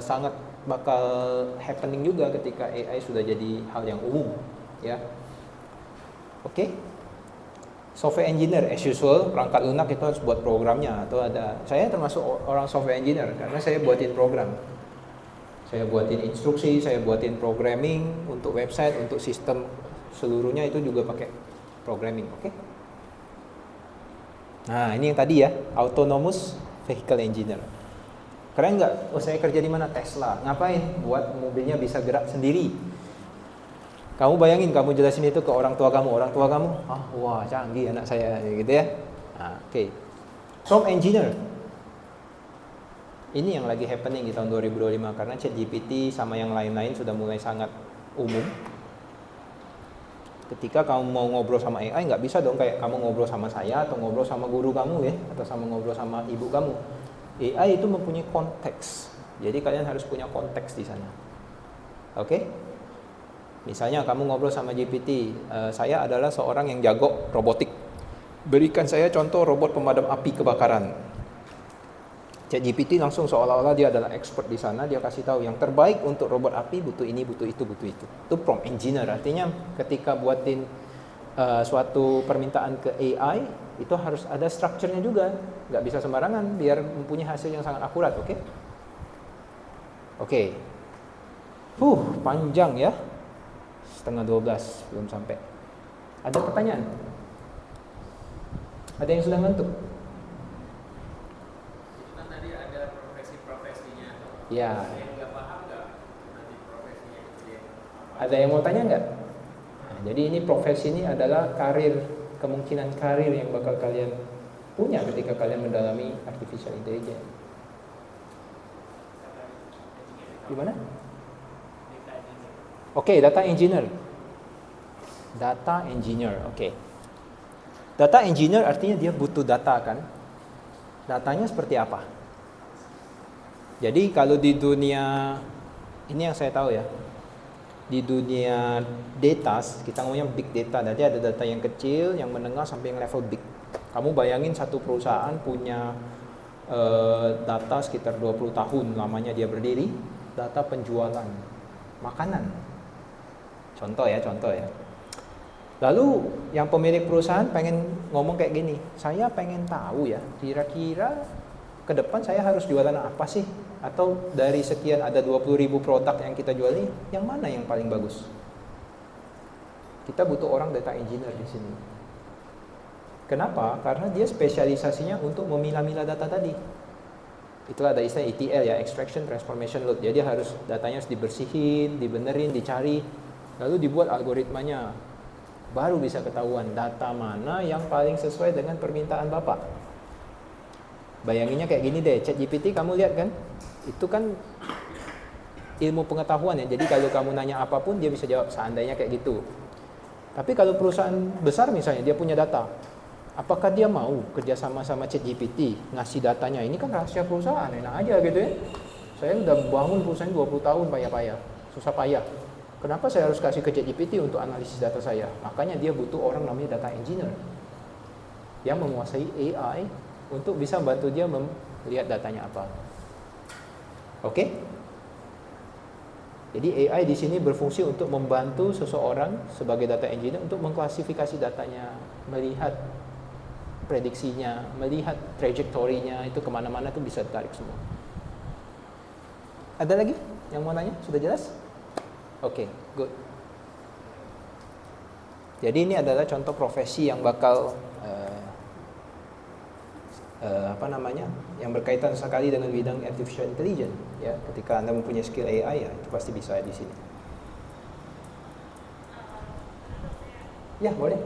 sangat bakal happening juga ketika AI sudah jadi hal yang umum, ya. Oke. Software engineer as usual, perangkat lunak itu harus buat programnya atau ada. Saya termasuk orang software engineer karena saya buatin program. Saya buatin instruksi, saya buatin programming untuk website, untuk sistem seluruhnya itu juga pakai programming, oke? Nah, ini yang tadi ya, autonomous vehicle engineer. Keren nggak? Oh, saya kerja di mana? Tesla. Ngapain? Buat mobilnya bisa gerak sendiri. Kamu bayangin, kamu jelasin itu ke orang tua kamu. Orang tua kamu, wah canggih anak saya, gitu ya. Nah, oke. Prompt engineer. Ini yang lagi happening di tahun 2025 karena ChatGPT sama yang lain-lain sudah mulai sangat umum. Ketika kamu mau ngobrol sama AI, nggak bisa dong kayak kamu ngobrol sama saya atau ngobrol sama guru kamu ya, atau sama ngobrol sama ibu kamu. AI itu mempunyai konteks, jadi kalian harus punya konteks di sana. Oke? Misalnya kamu ngobrol sama GPT, saya adalah seorang yang jago robotik. Berikan saya contoh robot pemadam api kebakaran. ChatGPT langsung seolah-olah dia adalah expert di sana, dia kasih tahu yang terbaik untuk robot api butuh ini, butuh itu, butuh itu. Itu prompt engineer, artinya ketika buatin suatu permintaan ke AI itu harus ada strukturnya juga, nggak bisa sembarangan biar mempunyai hasil yang sangat akurat, oke? Oke. Panjang ya, 11:30 belum sampai. Ada pertanyaan? Ada yang sudah ngantuk? Itu kan tadi ada profesi-profesinya. Ya. Yang nggak paham nggak nanti profesinya itu dia? Ada yang mau tanya nggak? Nah, jadi ini profesi ini adalah karir, kemungkinan karir yang bakal kalian punya ketika kalian mendalami artificial intelligence. Gimana? Oke, data engineer. Data engineer, oke. Data engineer artinya dia butuh data kan? Datanya seperti apa? Jadi kalau di dunia, ini yang saya tahu ya, di dunia data, kita ngomongnya big data. Jadi ada data yang kecil, yang menengah, sampai yang level big. Kamu bayangin satu perusahaan punya data sekitar 20 tahun lamanya dia berdiri, data penjualan makanan. Contoh ya. Lalu yang pemilik perusahaan pengen ngomong kayak gini, saya pengen tahu ya, kira-kira ke depan saya harus jualan apa sih? Atau dari sekian ada 20.000 produk yang kita jual ini, yang mana yang paling bagus? Kita butuh orang data engineer di sini. Kenapa? Karena dia spesialisasinya untuk memilah-milah data tadi. Itulah ada istilah ETL ya, extraction, transformation, load. Jadi harus datanya harus dibersihin, dibenerin, dicari, lalu dibuat algoritmanya. Baru bisa ketahuan data mana yang paling sesuai dengan permintaan Bapak. Bayanginnya kayak gini deh, ChatGPT kamu lihat kan? Itu kan ilmu pengetahuan ya. Jadi kalau kamu nanya apapun dia bisa jawab seandainya kayak gitu. Tapi kalau perusahaan besar misalnya dia punya data, apakah dia mau kerjasama sama ChatGPT ngasih datanya? Ini kan rahasia perusahaan, enak aja gitu ya. Saya udah bangun perusahaan 20 tahun payah-payah, susah payah. Kenapa saya harus kasih ke ChatGPT untuk analisis data saya? Makanya dia butuh orang namanya data engineer yang menguasai AI untuk bisa bantu dia melihat datanya apa. Oke? Jadi AI di sini berfungsi untuk membantu seseorang sebagai data engineer untuk mengklasifikasi datanya, melihat prediksinya, melihat trajektorinya, itu kemana-mana tuh bisa ditarik semua. Ada lagi yang mau nanya? Sudah jelas? Oke, good. Jadi ini adalah contoh profesi yang bakal yang berkaitan sekali dengan bidang artificial intelligence. Ya, ketika Anda mempunyai skill AI, ya itu pasti bisa di sini. Ya, boleh.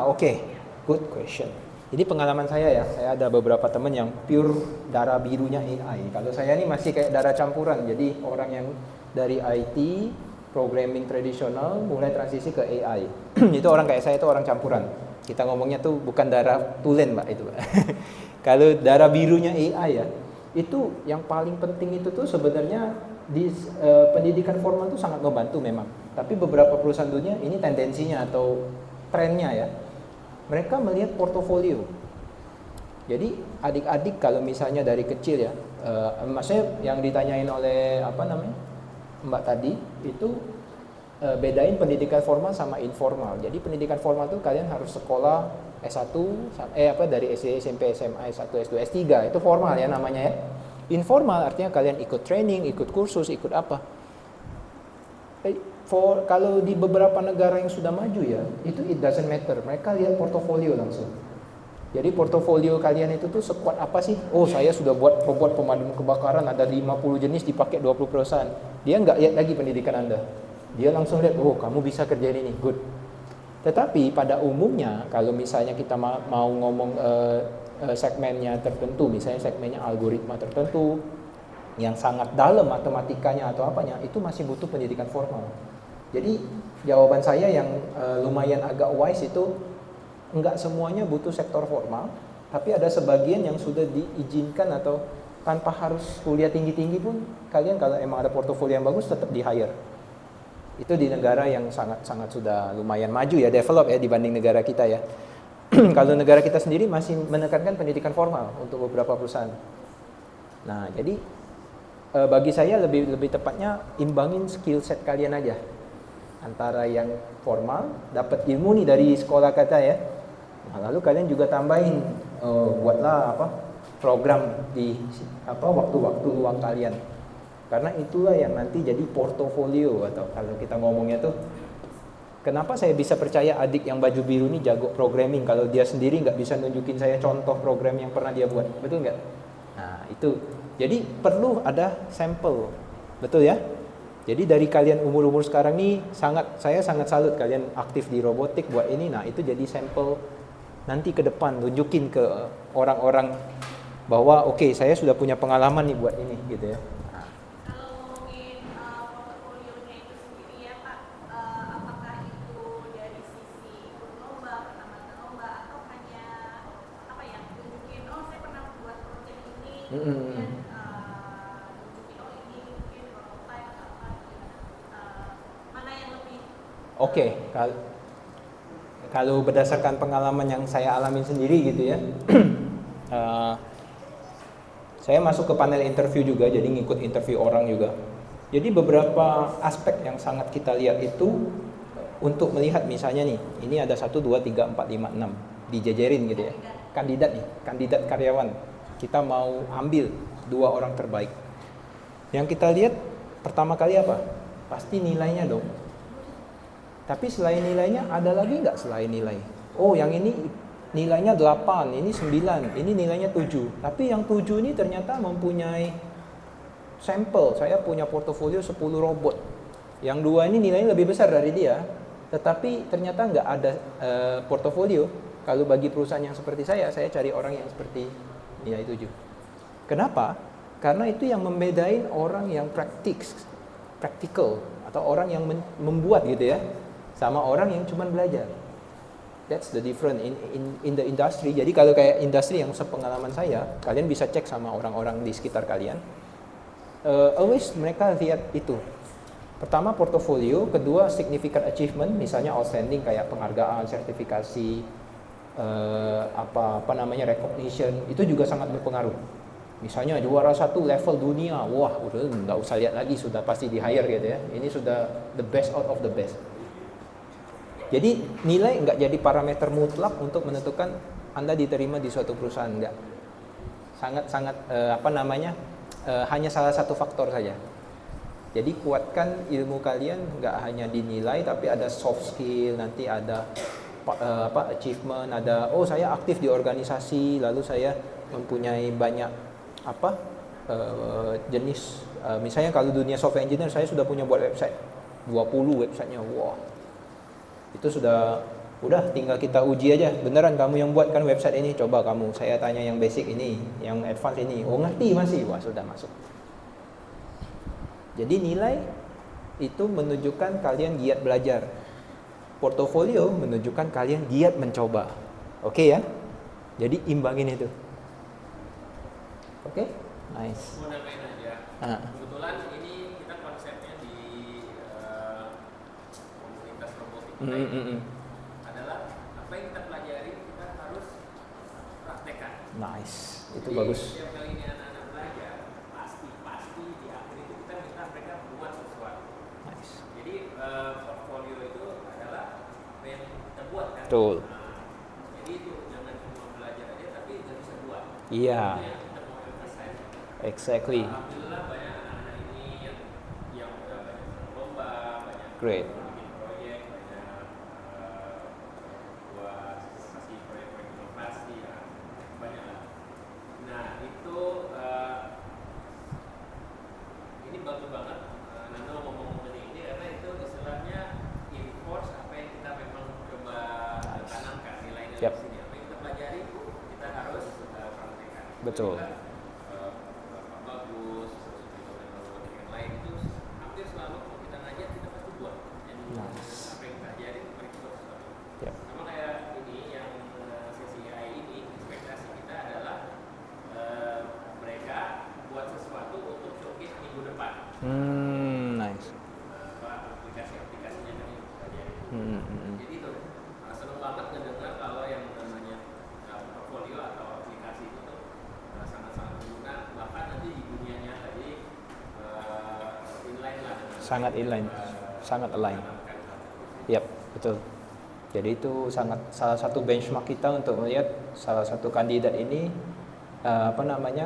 Oke. Good question. Jadi pengalaman saya ada beberapa teman yang pure darah birunya AI. Kalau saya ini masih kayak darah campuran. Jadi orang yang dari IT, programming tradisional, mulai transisi ke AI. Itu orang kayak saya itu orang campuran. Kita ngomongnya tuh bukan darah tulen, Mbak, itu, Mbak. Kalau darah birunya AI ya, itu yang paling penting itu tuh sebenarnya di pendidikan formal itu sangat membantu memang. Tapi beberapa perusahaan dunia ini tendensinya atau trennya ya, mereka melihat portofolio. Jadi adik-adik kalau misalnya dari kecil ya, maksudnya yang ditanyain oleh Mbak tadi itu bedain pendidikan formal sama informal. Jadi pendidikan formal itu kalian harus sekolah S1 dari SD, SMP, SMA, S1, S2, S3 itu formal ya namanya ya. Informal artinya kalian ikut training, ikut kursus, ikut apa. Kalau di beberapa negara yang sudah maju ya, itu it doesn't matter. Mereka lihat portofolio langsung. Jadi portofolio kalian itu tuh sekuat apa sih? Oh, saya sudah buat robot pemadam kebakaran ada 50 jenis dipakai 20 perusahaan. Dia nggak lihat lagi pendidikan Anda. Dia langsung lihat, oh kamu bisa kerjain ini, good. Tetapi pada umumnya kalau misalnya kita mau ngomong segmennya tertentu, misalnya segmennya algoritma tertentu yang sangat dalam matematikanya atau apanya, itu masih butuh pendidikan formal. Jadi jawaban saya yang lumayan agak wise itu enggak semuanya butuh sektor formal, tapi ada sebagian yang sudah diizinkan atau tanpa harus kuliah tinggi-tinggi pun kalian kalau emang ada portofolio yang bagus tetap di hire. Itu di negara yang sangat-sangat sudah lumayan maju ya, develop ya dibanding negara kita ya. Kalau negara kita sendiri masih menekankan pendidikan formal untuk beberapa perusahaan. Nah, jadi bagi saya lebih tepatnya imbangin skill set kalian aja. Antara yang formal, dapat ilmu nih dari sekolah kata ya. Nah, lalu kalian juga tambahin buatlah program di waktu-waktu luang kalian. Karena itulah yang nanti jadi portofolio atau kalau kita ngomongnya tuh kenapa saya bisa percaya adik yang baju biru ini jago programming kalau dia sendiri nggak bisa nunjukin saya contoh program yang pernah dia buat, betul nggak? Nah itu, jadi perlu ada sampel, betul ya? Jadi dari kalian umur-umur sekarang nih saya sangat salut kalian aktif di robotik buat ini. Nah itu jadi sampel nanti ke depan tunjukin ke orang-orang bahwa oke, saya sudah punya pengalaman nih buat ini gitu ya. Oke, kalau berdasarkan pengalaman yang saya alami sendiri gitu ya, saya masuk ke panel interview juga, jadi ngikut interview orang juga. Jadi beberapa aspek yang sangat kita lihat itu untuk melihat misalnya nih, ini ada 1, 2, 3, 4, 5, 6 dijejerin gitu ya, kandidat karyawan. Kita mau ambil 2 orang terbaik. Yang kita lihat pertama kali apa? Pasti nilainya dong. Tapi selain nilainya ada lagi nggak selain nilai? Oh yang ini nilainya 8, ini 9, ini nilainya 7. Tapi yang 7 ini ternyata mempunyai sampel. Saya punya portofolio 10 robot. Yang 2 ini nilainya lebih besar dari dia. Tetapi ternyata nggak ada portofolio. kalau bagi perusahaan yang seperti saya cari orang yang seperti ya itu juga. Kenapa? Karena itu yang membedain orang yang practical atau orang yang membuat gitu ya, sama orang yang cuma belajar. That's the difference in the industry. Jadi kalau kayak industri yang sepengalaman saya, kalian bisa cek sama orang-orang di sekitar kalian. Always mereka lihat itu. Pertama portofolio, kedua significant achievement, misalnya outstanding kayak penghargaan, sertifikasi, apa namanya recognition, itu juga sangat berpengaruh. Misalnya juara 1 level dunia, wah udah nggak usah lihat lagi, sudah pasti di hire gitu ya. Ini sudah the best out of the best. Jadi nilai nggak jadi parameter mutlak untuk menentukan Anda diterima di suatu perusahaan, nggak. Sangat hanya salah satu faktor saja. Jadi kuatkan ilmu kalian nggak hanya dinilai, tapi ada soft skill, nanti ada achievement, ada saya aktif di organisasi, lalu saya mempunyai banyak jenis. Misalnya kalau dunia software engineer saya sudah punya buat website 20 websitenya, wah. Itu udah tinggal kita uji aja, beneran kamu yang buat kan website ini, coba kamu, saya tanya yang basic ini, yang advance ini, ngerti masih, wah sudah masuk. Jadi nilai itu menunjukkan kalian giat belajar, portofolio menunjukkan kalian giat mencoba. Oke ya, jadi imbangin itu. Oke, nice. Mau nambahin aja. Kebetulan ini kita konsepnya di komunitas robotik kita adalah apa yang kita pelajari kita harus praktekkan. Nice, itu jadi, bagus. Setiap kali ini anak-anak belajar, pasti di akhir itu kita minta mereka buat sesuatu. Nice. Jadi portfolio itu adalah apa yang kita buat kan. Betul. Jadi itu jangan cuma belajar aja tapi nggak bisa buat. Iya. Itu yang kita mau emphasize. Exactly. Alhamdulillah banyak anak-anak ini yang udah banyak lomba, banyak Great. bikin proyek, banyak buat kasih proyek-proyek inovasi ya, banyak lah. Nah itu ini bagus banget Nando ngomong mengenai ini karena itu istilahnya enforce apa yang kita memang coba tanamkan nilai-nilai Yep. sini, apa yang kita pelajari kita harus praktekkan. Betul. Bagus, terus metode-metode yang lain itu hampir selalu kalau kita ngajar kita pasti buat. Jadi apa yang kita ajarin mereka buat sesuatu. Yep. Sama kayak ini yang sesi AI ini, ekspektasi kita adalah mereka buat sesuatu untuk showcase minggu depan. Nice. Aplikasi-aplikasinya kan yang kita ajarin. Jadi itu seneng banget ngedengar kalau yang namanya portfolio atau aplikasi itu tuh sangat-sangat berguna, bahkan nanti di dunia nyata. Jadi inline lah. Sangat inline, sangat align. Yap, betul. Jadi itu salah satu benchmark kita untuk melihat salah satu kandidat ini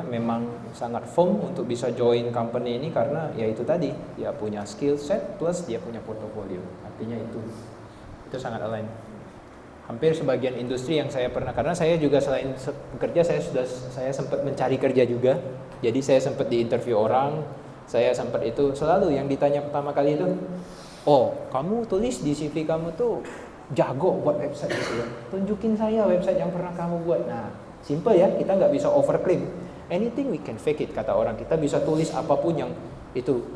memang sangat firm untuk bisa join company ini karena ya itu tadi dia punya skill set plus dia punya portofolio. Artinya itu sangat align. Hampir sebagian industri yang saya pernah, karena saya juga selain bekerja saya sempat mencari kerja juga. Jadi saya sempat di interview orang, saya sempat itu selalu yang ditanya pertama kali itu, kamu tulis di CV kamu tuh jago buat website gitu ya. Tunjukin saya website yang pernah kamu buat. Nah, simple ya, kita nggak bisa overclaim. Anything we can fake it, kata orang. Kita bisa tulis apapun yang itu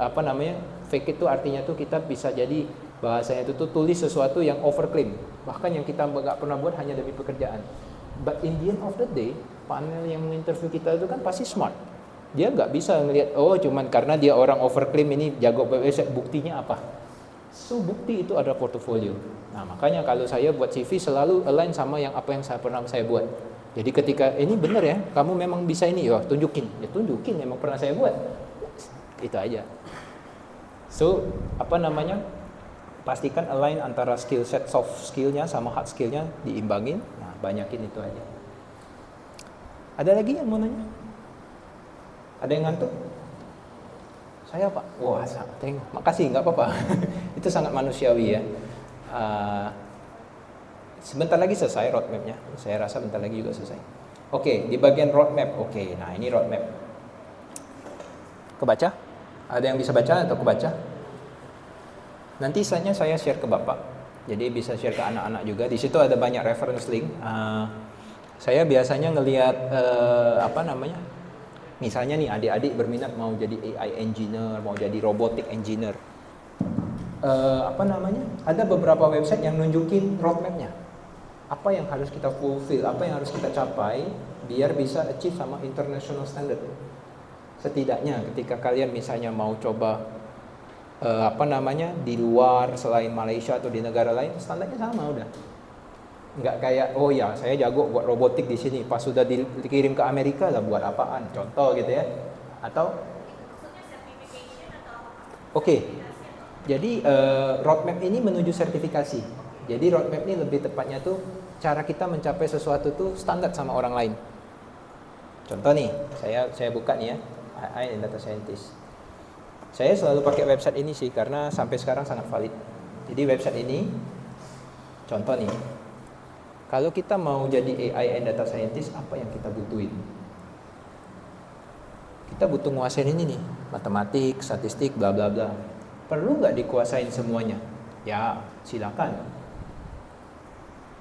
fake it itu artinya tuh kita bisa jadi bahasanya itu tuh tulis sesuatu yang overclaim. Bahkan yang kita nggak pernah buat hanya demi pekerjaan. But in the end of the day, panel yang menginterview kita itu kan pasti smart. Dia nggak bisa ngelihat cuman karena dia orang overclaim ini jago website, buktinya apa? So bukti itu ada portofolio. Nah makanya kalau saya buat CV selalu align sama apa yang pernah saya buat. Jadi ketika ini benar ya, kamu memang bisa ini, tunjukin. Ya tunjukin, memang pernah saya buat. Itu aja. So pastikan align antara skill set soft skillnya sama hard skillnya diimbangin. Nah banyakin itu aja. Ada lagi yang mau nanya? Ada yang ngantuk? Saya Pak. Wah, makasih, nggak apa-apa. Itu sangat manusiawi ya. Sebentar lagi selesai roadmapnya. Saya rasa bentar lagi juga selesai. Oke, di bagian roadmap. Oke, nah ini roadmap. Kebaca? Ada yang bisa baca atau kebaca? Nanti saya share ke Bapak. Jadi bisa share ke anak-anak juga. Di situ ada banyak reference link. Saya biasanya ngelihat apa namanya? Misalnya nih adik-adik berminat mau jadi AI engineer, mau jadi robotic engineer. Apa namanya? Ada beberapa website yang nunjukin roadmap-nya. Apa yang harus kita fulfill, apa yang harus kita capai biar bisa achieve sama international standard. Setidaknya ketika kalian misalnya mau coba apa namanya di luar selain Malaysia atau di negara lain, standarnya sama udah. Nggak kayak oh ya saya jago buat robotik di sini, pas sudah dikirim ke Amerika lah buat apaan? Contoh gitu ya. Atau oke. Jadi roadmap ini menuju sertifikasi. Jadi roadmap ini lebih tepatnya tuh cara kita mencapai sesuatu tuh standar sama orang lain. Contoh nih, saya buka nih ya, AI and Data Scientist. Saya selalu pakai website ini sih karena sampai sekarang sangat valid. Jadi website ini, contoh nih, kalau kita mau jadi AI and Data Scientist, apa yang kita butuhin? Kita butuh nguasain ini nih, matematik, statistik, bla bla bla. Perlu nggak dikuasain semuanya? Ya, silakan.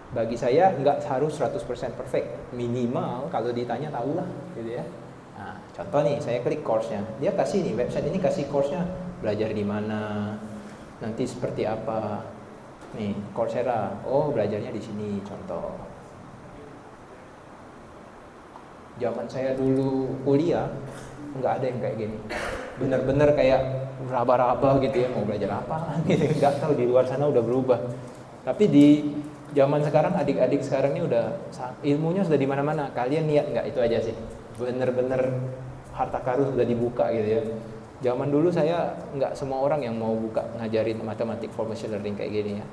Bagi saya nggak harus 100% perfect. Minimal kalau ditanya tahulah, gitu ya. Nah, contoh nih, saya klik course-nya. Dia kasih nih, website ini kasih course-nya. Belajar di mana, nanti seperti apa. Nih, Coursera. Oh, belajarnya di sini, contoh. Zaman saya dulu kuliah, nggak ada yang kayak gini. Bener-bener kayak raba-raba gitu ya, mau belajar apa gitu. Nggak tahu, di luar sana udah berubah. Tapi di zaman sekarang, adik-adik sekarang ini udah, ilmunya sudah di mana-mana. Kalian niat nggak? Itu aja sih. Bener-bener harta karun sudah dibuka gitu ya. Zaman dulu saya nggak semua orang yang mau buka ngajarin matematik for machine learning kayak gini ya.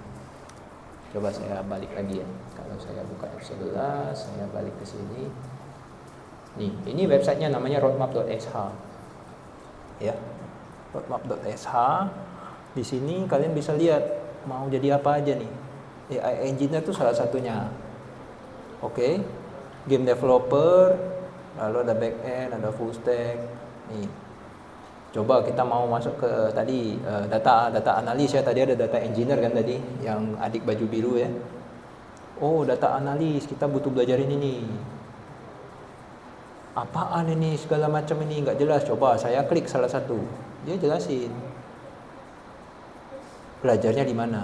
Coba saya balik lagi ya. Kalau saya buka F11, saya balik ke sini. Nih, ini websitenya namanya roadmap.sh. Ya, roadmap.sh. Di sini kalian bisa lihat mau jadi apa aja nih. AI engineer itu salah satunya. Oke. Game developer, lalu ada back end, ada full stack. Nih, coba kita mau masuk ke tadi data analis ya. Tadi ada data engineer kan tadi, yang adik baju biru ya. Oh, data analis, kita butuh belajar ini nih. Apaan ini segala macam ini nggak jelas. Coba saya klik salah satu, dia jelasin belajarnya di mana.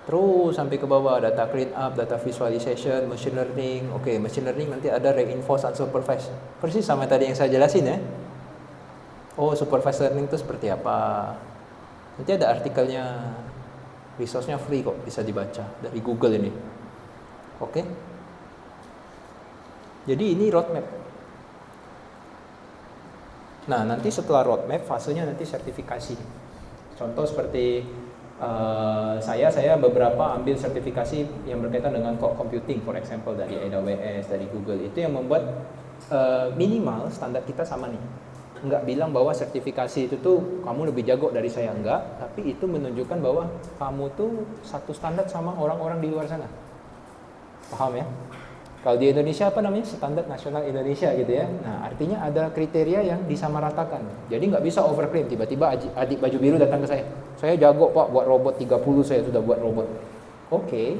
Terus sampai ke bawah, data clean up, data visualization, machine learning. Oke, machine learning nanti ada reinforced unsupervised. Persis sama tadi yang saya jelasin ya. Oh, supervised learning itu seperti apa? Nanti ada artikelnya, resource-nya free kok, bisa dibaca dari Google ini. Oke. Jadi ini roadmap. Nah, nanti setelah roadmap, fasenya nanti sertifikasi. Contoh seperti saya beberapa ambil sertifikasi yang berkaitan dengan core computing, for example dari AWS, dari Google. Itu yang membuat minimal standar kita sama nih. Enggak bilang bahwa sertifikasi itu tuh kamu lebih jago dari saya, enggak, tapi itu menunjukkan bahwa kamu tuh satu standar sama orang-orang di luar sana. Paham ya? Kalau di Indonesia apa namanya? Standar nasional Indonesia gitu ya. Nah, artinya ada kriteria yang disamaratakan. Jadi nggak bisa overclaim. Tiba-tiba adik baju biru datang ke saya. Saya jago Pak buat robot 30, saya sudah buat robot. Oke.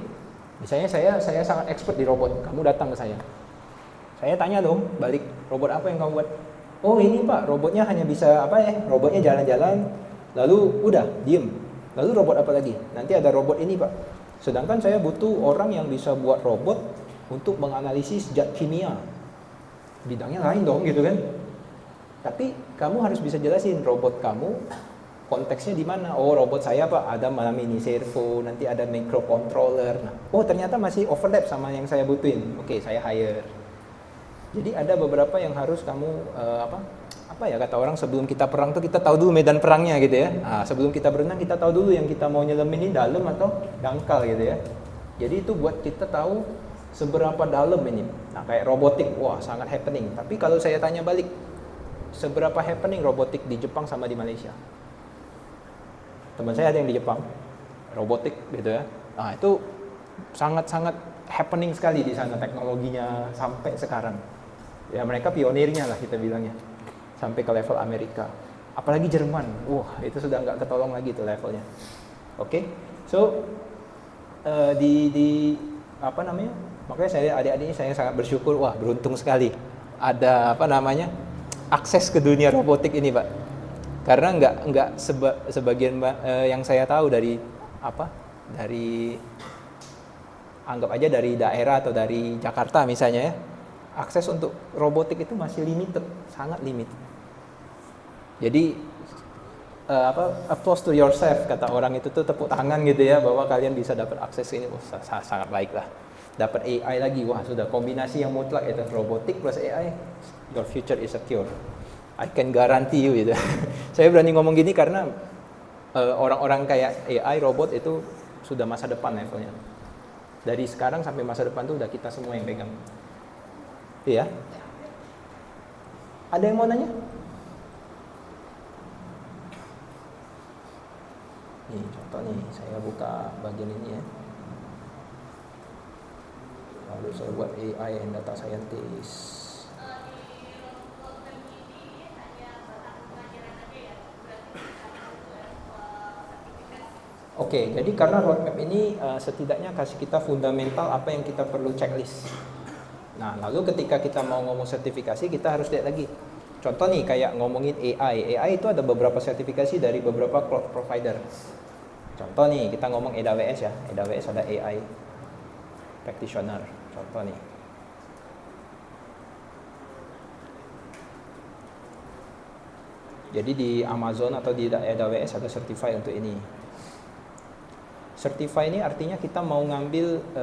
Misalnya saya sangat expert di robot. Kamu datang ke saya. Saya tanya dong, balik, robot apa yang kamu buat? Oh ini Pak, robotnya hanya bisa apa ya? Robotnya jalan-jalan, lalu udah, diem. Lalu robot apa lagi? Nanti ada robot ini Pak. Sedangkan saya butuh orang yang bisa buat robot untuk menganalisis zat kimia. Bidangnya lain dong gitu kan. Tapi kamu harus bisa jelasin robot kamu konteksnya di mana. Oh, robot saya Pak ada malam ini servo, nanti ada microcontroller. Nah, oh ternyata masih overlap sama yang saya butuhin. Oke, saya hire. Jadi ada beberapa yang harus kamu apa ya kata orang, sebelum kita perang tuh kita tahu dulu medan perangnya gitu ya. Nah, sebelum kita berenang kita tahu dulu yang kita mau nyelemin ini dalam atau dangkal gitu ya. Jadi itu buat kita tahu seberapa dalam ini. Nah, kayak robotik, wah sangat happening. Tapi kalau saya tanya balik, seberapa happening robotik di Jepang sama di Malaysia? Teman saya ada yang di Jepang, robotik gitu ya. Nah, itu sangat-sangat happening sekali di sana teknologinya sampai sekarang. Ya mereka pionirnya lah kita bilangnya. Sampai ke level Amerika. Apalagi Jerman, wah itu sudah nggak ketolong lagi tuh levelnya. Oke, so di apa namanya? Makanya saya adik-adik ini saya sangat bersyukur, wah beruntung sekali ada apa namanya akses ke dunia robotik ini, Pak. Karena nggak sebagian yang saya tahu dari apa dari anggap aja dari daerah atau dari Jakarta misalnya ya, akses untuk robotik itu masih limited, sangat limited. Jadi applause to yourself kata orang itu tuh, tepuk tangan gitu ya bahwa kalian bisa dapat akses ini. Sangat baik lah. Dapat AI lagi, wah sudah kombinasi yang mutlak itu robotik plus AI, your future is secure. I can guarantee you gitu. Saya berani ngomong gini karena orang-orang kayak AI robot itu sudah masa depan levelnya. Dari sekarang sampai masa depan tuh udah kita semua yang pegang. Iya. Ada yang mau nanya? Nih contoh nih, saya buka bagian ini ya. Lalu saya buat AI and data scientist. Oke, jadi karena roadmap ini setidaknya kasih kita fundamental apa yang kita perlu checklist. Nah, lalu ketika kita mau ngomong sertifikasi, kita harus lihat lagi. Contoh nih, kayak ngomongin AI. AI itu ada beberapa sertifikasi dari beberapa cloud provider. Contoh nih, kita ngomong AWS ya. AWS ada AI practitioner. Contoh nih. Jadi di Amazon atau di AWS ada certify untuk ini. Certify ini artinya kita mau ngambil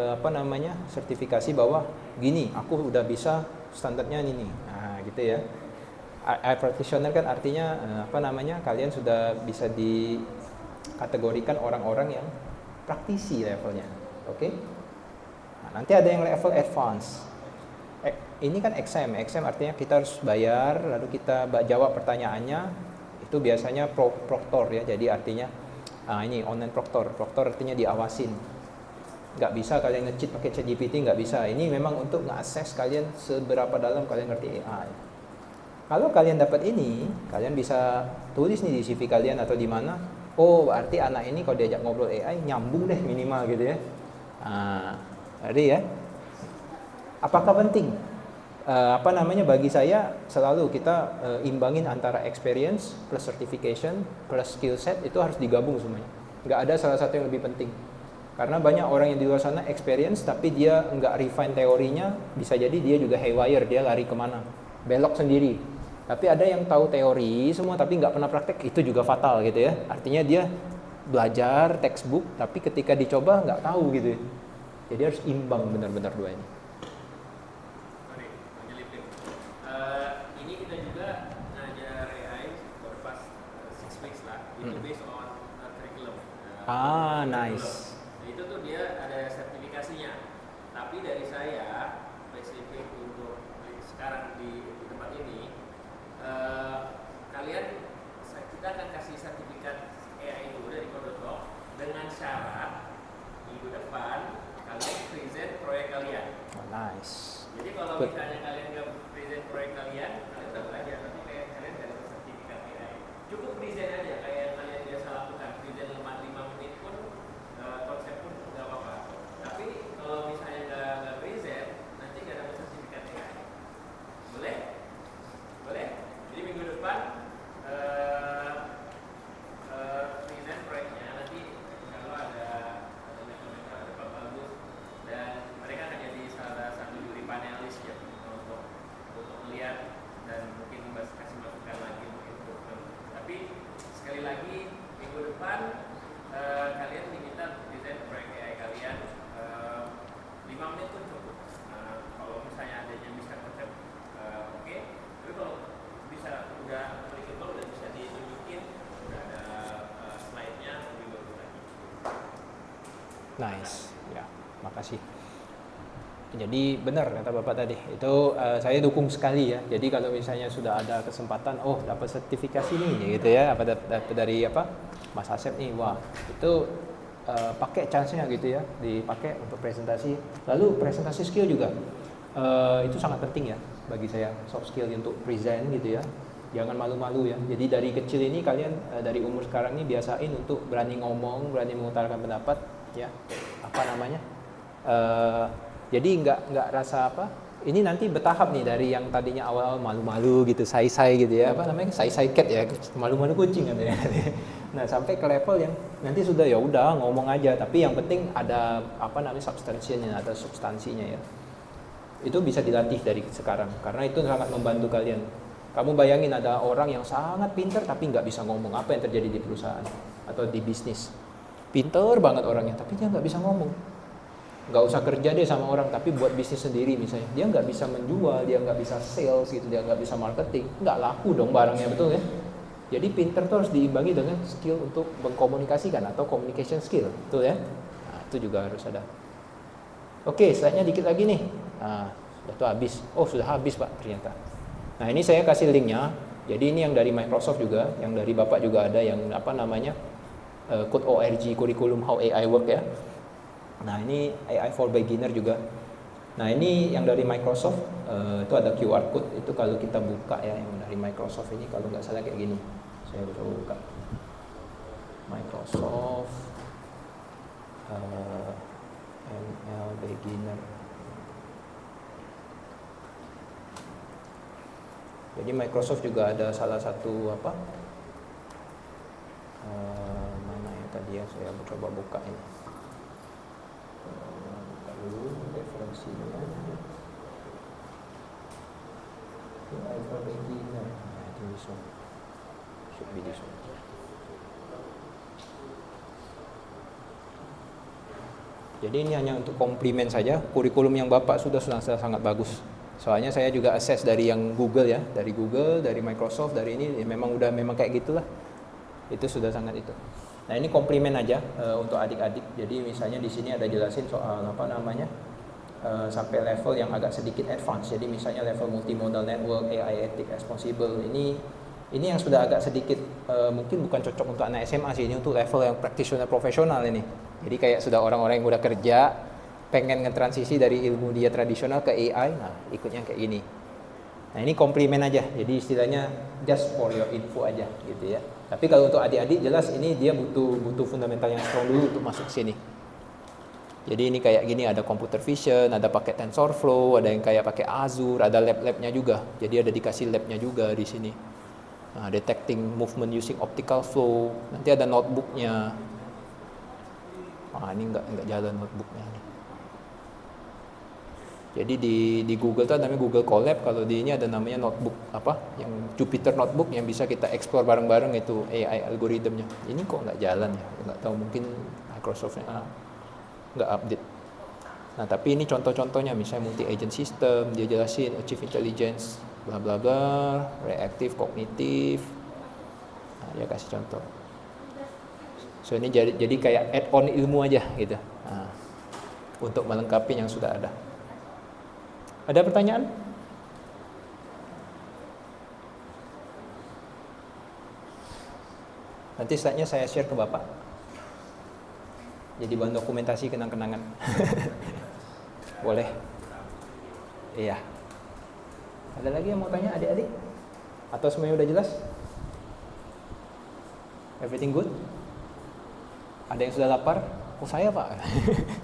sertifikasi bahwa gini, aku udah bisa standarnya ini nih. Nah, gitu ya. AI practitioner kan artinya kalian sudah bisa dikategorikan orang-orang yang praktisi levelnya. Oke? Nah, nanti ada yang level advance. Ini kan exam artinya kita harus bayar, lalu kita jawab pertanyaannya. Itu biasanya proctor ya, jadi artinya ini online proctor artinya diawasin. Nggak bisa kalian nge-cheat pakai ChatGPT, nggak bisa. Ini memang untuk nge-assess kalian seberapa dalam kalian ngerti AI. Kalau kalian dapat ini, kalian bisa tulis nih di CV kalian atau di mana. Oh, berarti anak ini kalau diajak ngobrol AI nyambung deh minimal gitu ya. Jadi ya. Apakah penting? Bagi saya selalu kita imbangin antara experience plus certification plus skill set, itu harus digabung semuanya. Nggak ada salah satu yang lebih penting. Karena banyak orang yang di luar sana experience tapi dia nggak refine teorinya, bisa jadi dia juga haywire, dia lari kemana, belok sendiri. Tapi ada yang tahu teori semua tapi nggak pernah praktek, itu juga fatal gitu ya. Artinya dia belajar textbook tapi ketika dicoba nggak tahu gitu ya. Jadi harus imbang benar-benar dua ini. Ini kita juga ngajar AI for the past 6 weeks lah. Itu based on curriculum. Nice. Itu tuh dia ada sertifikasinya. Tapi dari saya spesifik untuk sekarang di tempat ini, kita akan kasih sertifikat AI itu dari Kodotalk dengan syarat minggu depan kalian present proyek kalian. Nice. Jadi kalau misalnya kalian nggak present proyek kalian udah belajar, tapi kalian nggak dapat sertifikat AI. Cukup present aja kayak yang kalian biasa lakukan, present 5 menit pun, konsep pun nggak apa-apa. Tapi kalau misalnya nggak present, nanti nggak dapat sertifikat AI. Boleh? Jadi minggu depan present proyeknya, nanti kalau ada bagus dan mereka akan jadi salah satu juri panelis ya untuk melihat dan mungkin kasih masukan lagi untuk improvement. Tapi sekali lagi minggu depan kalian diminta desain proyek AI kalian 5 menit pun cukup. Kalau misalnya ada yang bisa konsep oke. Tapi kalau bisa udah applicable, udah bisa ditunjukin, udah ada slide-nya, lebih bagus lagi. Nice. Ya, makasih. Jadi benar kata Bapak tadi, itu saya dukung sekali ya. Jadi kalau misalnya sudah ada kesempatan, dapat sertifikasi nih gitu ya, dari Mas Asep nih, wah itu pakai chance-nya gitu ya, dipakai untuk presentasi. Lalu presentasi skill juga itu sangat penting ya bagi saya, soft skill untuk present gitu ya. Jangan malu-malu ya. Jadi dari kecil ini kalian dari umur sekarang ini biasain untuk berani ngomong, berani mengutarakan pendapat, ya. Apa namanya? Jadi nggak rasa apa? Ini nanti bertahap nih dari yang tadinya awal-awal malu-malu gitu, say-say gitu ya. Apa namanya? Say-say cat ya, malu-malu kucing katanya. Nah, sampai ke level yang nanti sudah ya udah ngomong aja, tapi yang penting ada apa namanya substansinya, ada substansinya ya. Itu bisa dilatih dari sekarang karena itu sangat membantu kalian. Kamu bayangin ada orang yang sangat pintar tapi nggak bisa ngomong, apa yang terjadi di perusahaan atau di bisnis. Pintar banget orangnya tapi dia nggak bisa ngomong. Nggak usah kerja deh sama orang tapi buat bisnis sendiri misalnya, dia nggak bisa menjual, dia nggak bisa sales gitu, dia nggak bisa marketing, nggak laku dong barangnya, betul ya. Jadi pintar tuh harus diimbangi dengan skill untuk mengkomunikasikan atau communication skill, betul ya. Nah, itu juga harus ada. Oke, slide-nya dikit lagi nih. Nah, sudah tuh habis. Oh, sudah habis Pak ternyata. Nah, ini saya kasih linknya. Jadi ini yang dari Microsoft juga, yang dari Bapak juga ada yang apa namanya Code.org Curriculum How AI Work ya. Nah, ini AI for Beginner juga. Nah, ini yang dari Microsoft itu ada QR code. Itu kalau kita buka ya yang dari Microsoft ini kalau nggak salah kayak gini. Saya coba buka. Microsoft ML Beginner. Jadi Microsoft juga ada salah satu apa? Mana ya tadi ya, saya coba buka ini. Buka dulu referensinya. AI for Beginner. Nah, itu bisa. Should be this one. Jadi ini hanya untuk komplimen saja. Kurikulum yang Bapak sudah sangat bagus. Soalnya saya juga akses dari yang Google ya, dari Google, dari Microsoft, dari ini ya memang kayak gitulah. Itu sudah sangat itu. Nah, ini komplimen aja untuk adik-adik. Jadi misalnya di sini ada jelasin soal apa namanya? Sampai level yang agak sedikit advance. Jadi misalnya level multimodal network, AI ethic responsible. Ini yang sudah agak sedikit mungkin bukan cocok untuk anak SMA sih, ini untuk level yang practitioner profesional ini. Jadi kayak sudah orang-orang yang udah kerja pengen ngetransisi dari ilmu dia tradisional ke AI, nah ikutnya kayak gini. Nah, ini komplimen aja, jadi istilahnya just for your info aja gitu ya. Tapi kalau untuk adik-adik jelas ini dia butuh fundamental yang strong dulu untuk masuk sini. Jadi ini kayak gini, ada computer vision, ada pakai TensorFlow, ada yang kayak pakai Azure, ada lab-labnya juga. Jadi ada dikasih labnya juga di sini. Nah, detecting movement using optical flow, nanti ada notebooknya. Ini nggak jalan notebooknya nih. Jadi di Google tuh namanya Google Colab, kalau di ini ada namanya notebook yang Jupyter Notebook yang bisa kita explore bareng-bareng itu AI algoritmnya. Ini kok nggak jalan ya? Nggak tahu, mungkin Microsoftnya nggak update. Nah, tapi ini contoh-contohnya, misalnya multi agent system, dia jelasin achieve intelligence, bla bla bla, reactive, kognitif. Nah, dia kasih contoh. So ini jadi kayak add-on ilmu aja gitu. Nah, untuk melengkapi yang sudah ada. Ada pertanyaan? Nanti slide-nya saya share ke Bapak. Jadi bahan dokumentasi kenang-kenangan. Boleh? Iya. Ada lagi yang mau tanya adik-adik? Atau semuanya udah jelas? Everything good? Ada yang sudah lapar? Oh, saya Pak.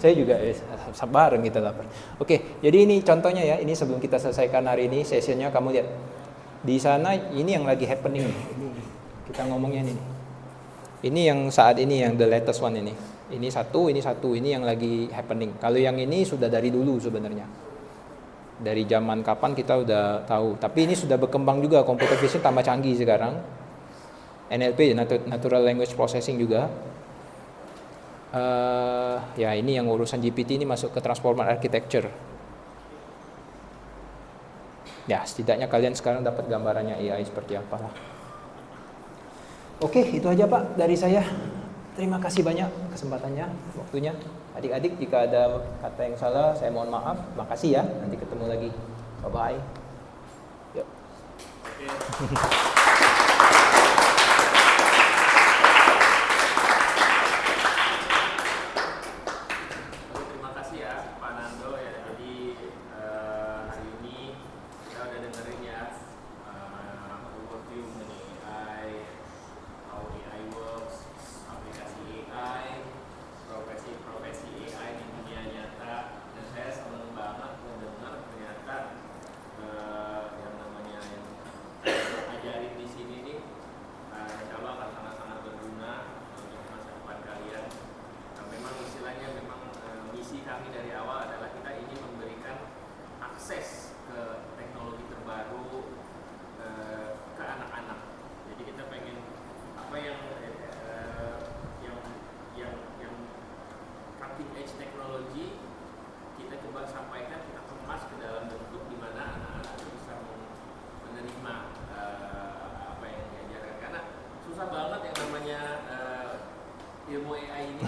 Saya juga bareng kita lapar. Oke, jadi ini contohnya ya. Ini sebelum kita selesaikan hari ini sessionnya, kamu lihat. Di sana ini yang lagi happening nih. Ini kita ngomongnya ini. Ini yang saat ini yang the latest one ini. Ini satu, ini yang lagi happening. Kalau yang ini sudah dari dulu sebenarnya. Dari zaman kapan kita udah tahu. Tapi ini sudah berkembang juga, computer vision tambah canggih sekarang. NLP, natural language processing juga. Ya ini yang urusan GPT ini masuk ke transformer architecture. Ya setidaknya kalian sekarang dapat gambarannya AI seperti apa lah. Oke, itu aja Pak dari saya. Terima kasih banyak kesempatannya, waktunya. Adik-adik jika ada kata yang salah saya mohon maaf. Makasih ya, nanti ketemu lagi. Bye bye. Yuk. Hari ini kita udah dengerin ya overview kami dari awal adalah kita ingin memberikan akses ke teknologi terbaru ke anak-anak. Jadi kita pengen apa yang cutting edge teknologi kita coba sampaikan, kita kemas ke dalam bentuk di mana anak-anak itu bisa menerima apa yang diajarkan, karena susah banget yang namanya ilmu AI ini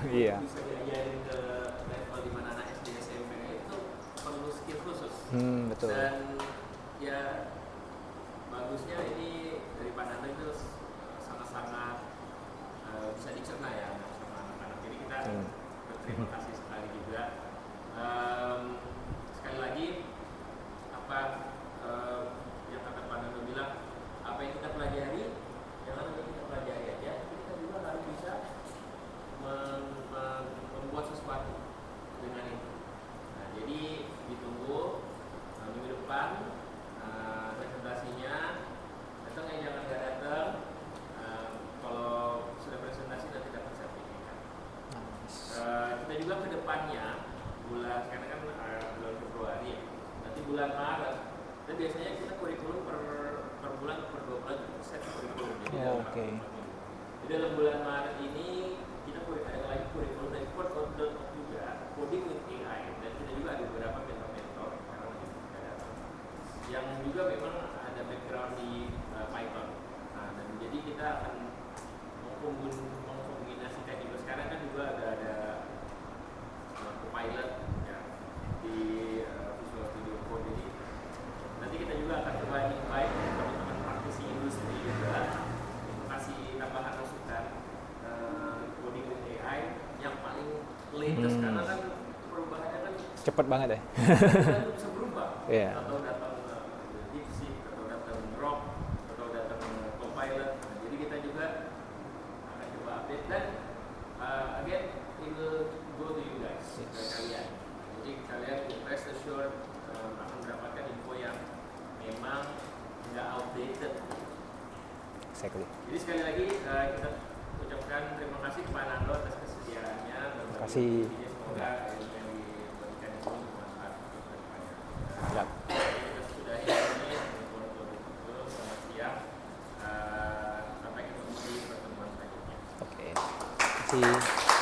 Iya. bisa diajarin ke level di mana anak SD SMP itu perlu skill khusus. Betul. Dan ya bagusnya ini dari Pak Nando itu sangat-sangat bisa dicerna ya sama anak-anak. Jadi kita berterima kasih sekali juga. Sekali lagi apa yang kata Pak Nando bilang, apa yang kita pelajari jangan hanya kita pelajari aja, tapi kita juga harus bisa membuat sesuatu dengan itu. Nah, jadi ditunggu minggu depan presentasinya. Datang ya, jangan nggak datang. Kalau sudah presentasi nanti dapat sertifikat. Kita juga ke depannya bulan, sekarang kan bulan Februari ya, nanti bulan Maret. Dan biasanya kita kurikulum per bulan, per 2 bulan itu set kurikulum. Jadi Jadi dalam bulan Maret ini kita ada lagi kurikulum dari Code juga, Coding with AI, dan kita juga ada beberapa mentor-mentor yang juga memang ada background di Python. Nah, dan jadi kita akan mengkombinasikan juga. Sekarang kan juga ada Copilot ya, di Visual Studio Code. Jadi nanti kita juga akan coba invite teman-teman praktisi industri juga untuk kasih tambahan masukan coding with AI yang paling latest, karena kan perubahannya kan Cepet banget ya. bisa berubah. Iya. Atau datang DeepSeek, atau datang Grok, atau datang Copilot. Nah, jadi kita juga akan coba update, dan again it will go to you guys, ke kalian. Jadi kalian rest assured akan mendapatkan info yang memang nggak outdated. Exactly. Jadi sekali lagi kita ucapkan terima kasih kepada Nando atas kesediaannya. Terima kasih. Semoga ilmu yang diberikan itu bermanfaat untuk kedepannya. Siap. Kita sudahi ini. Selamat siang. Sampai ketemu di pertemuan selanjutnya. Oke. Terima kasih.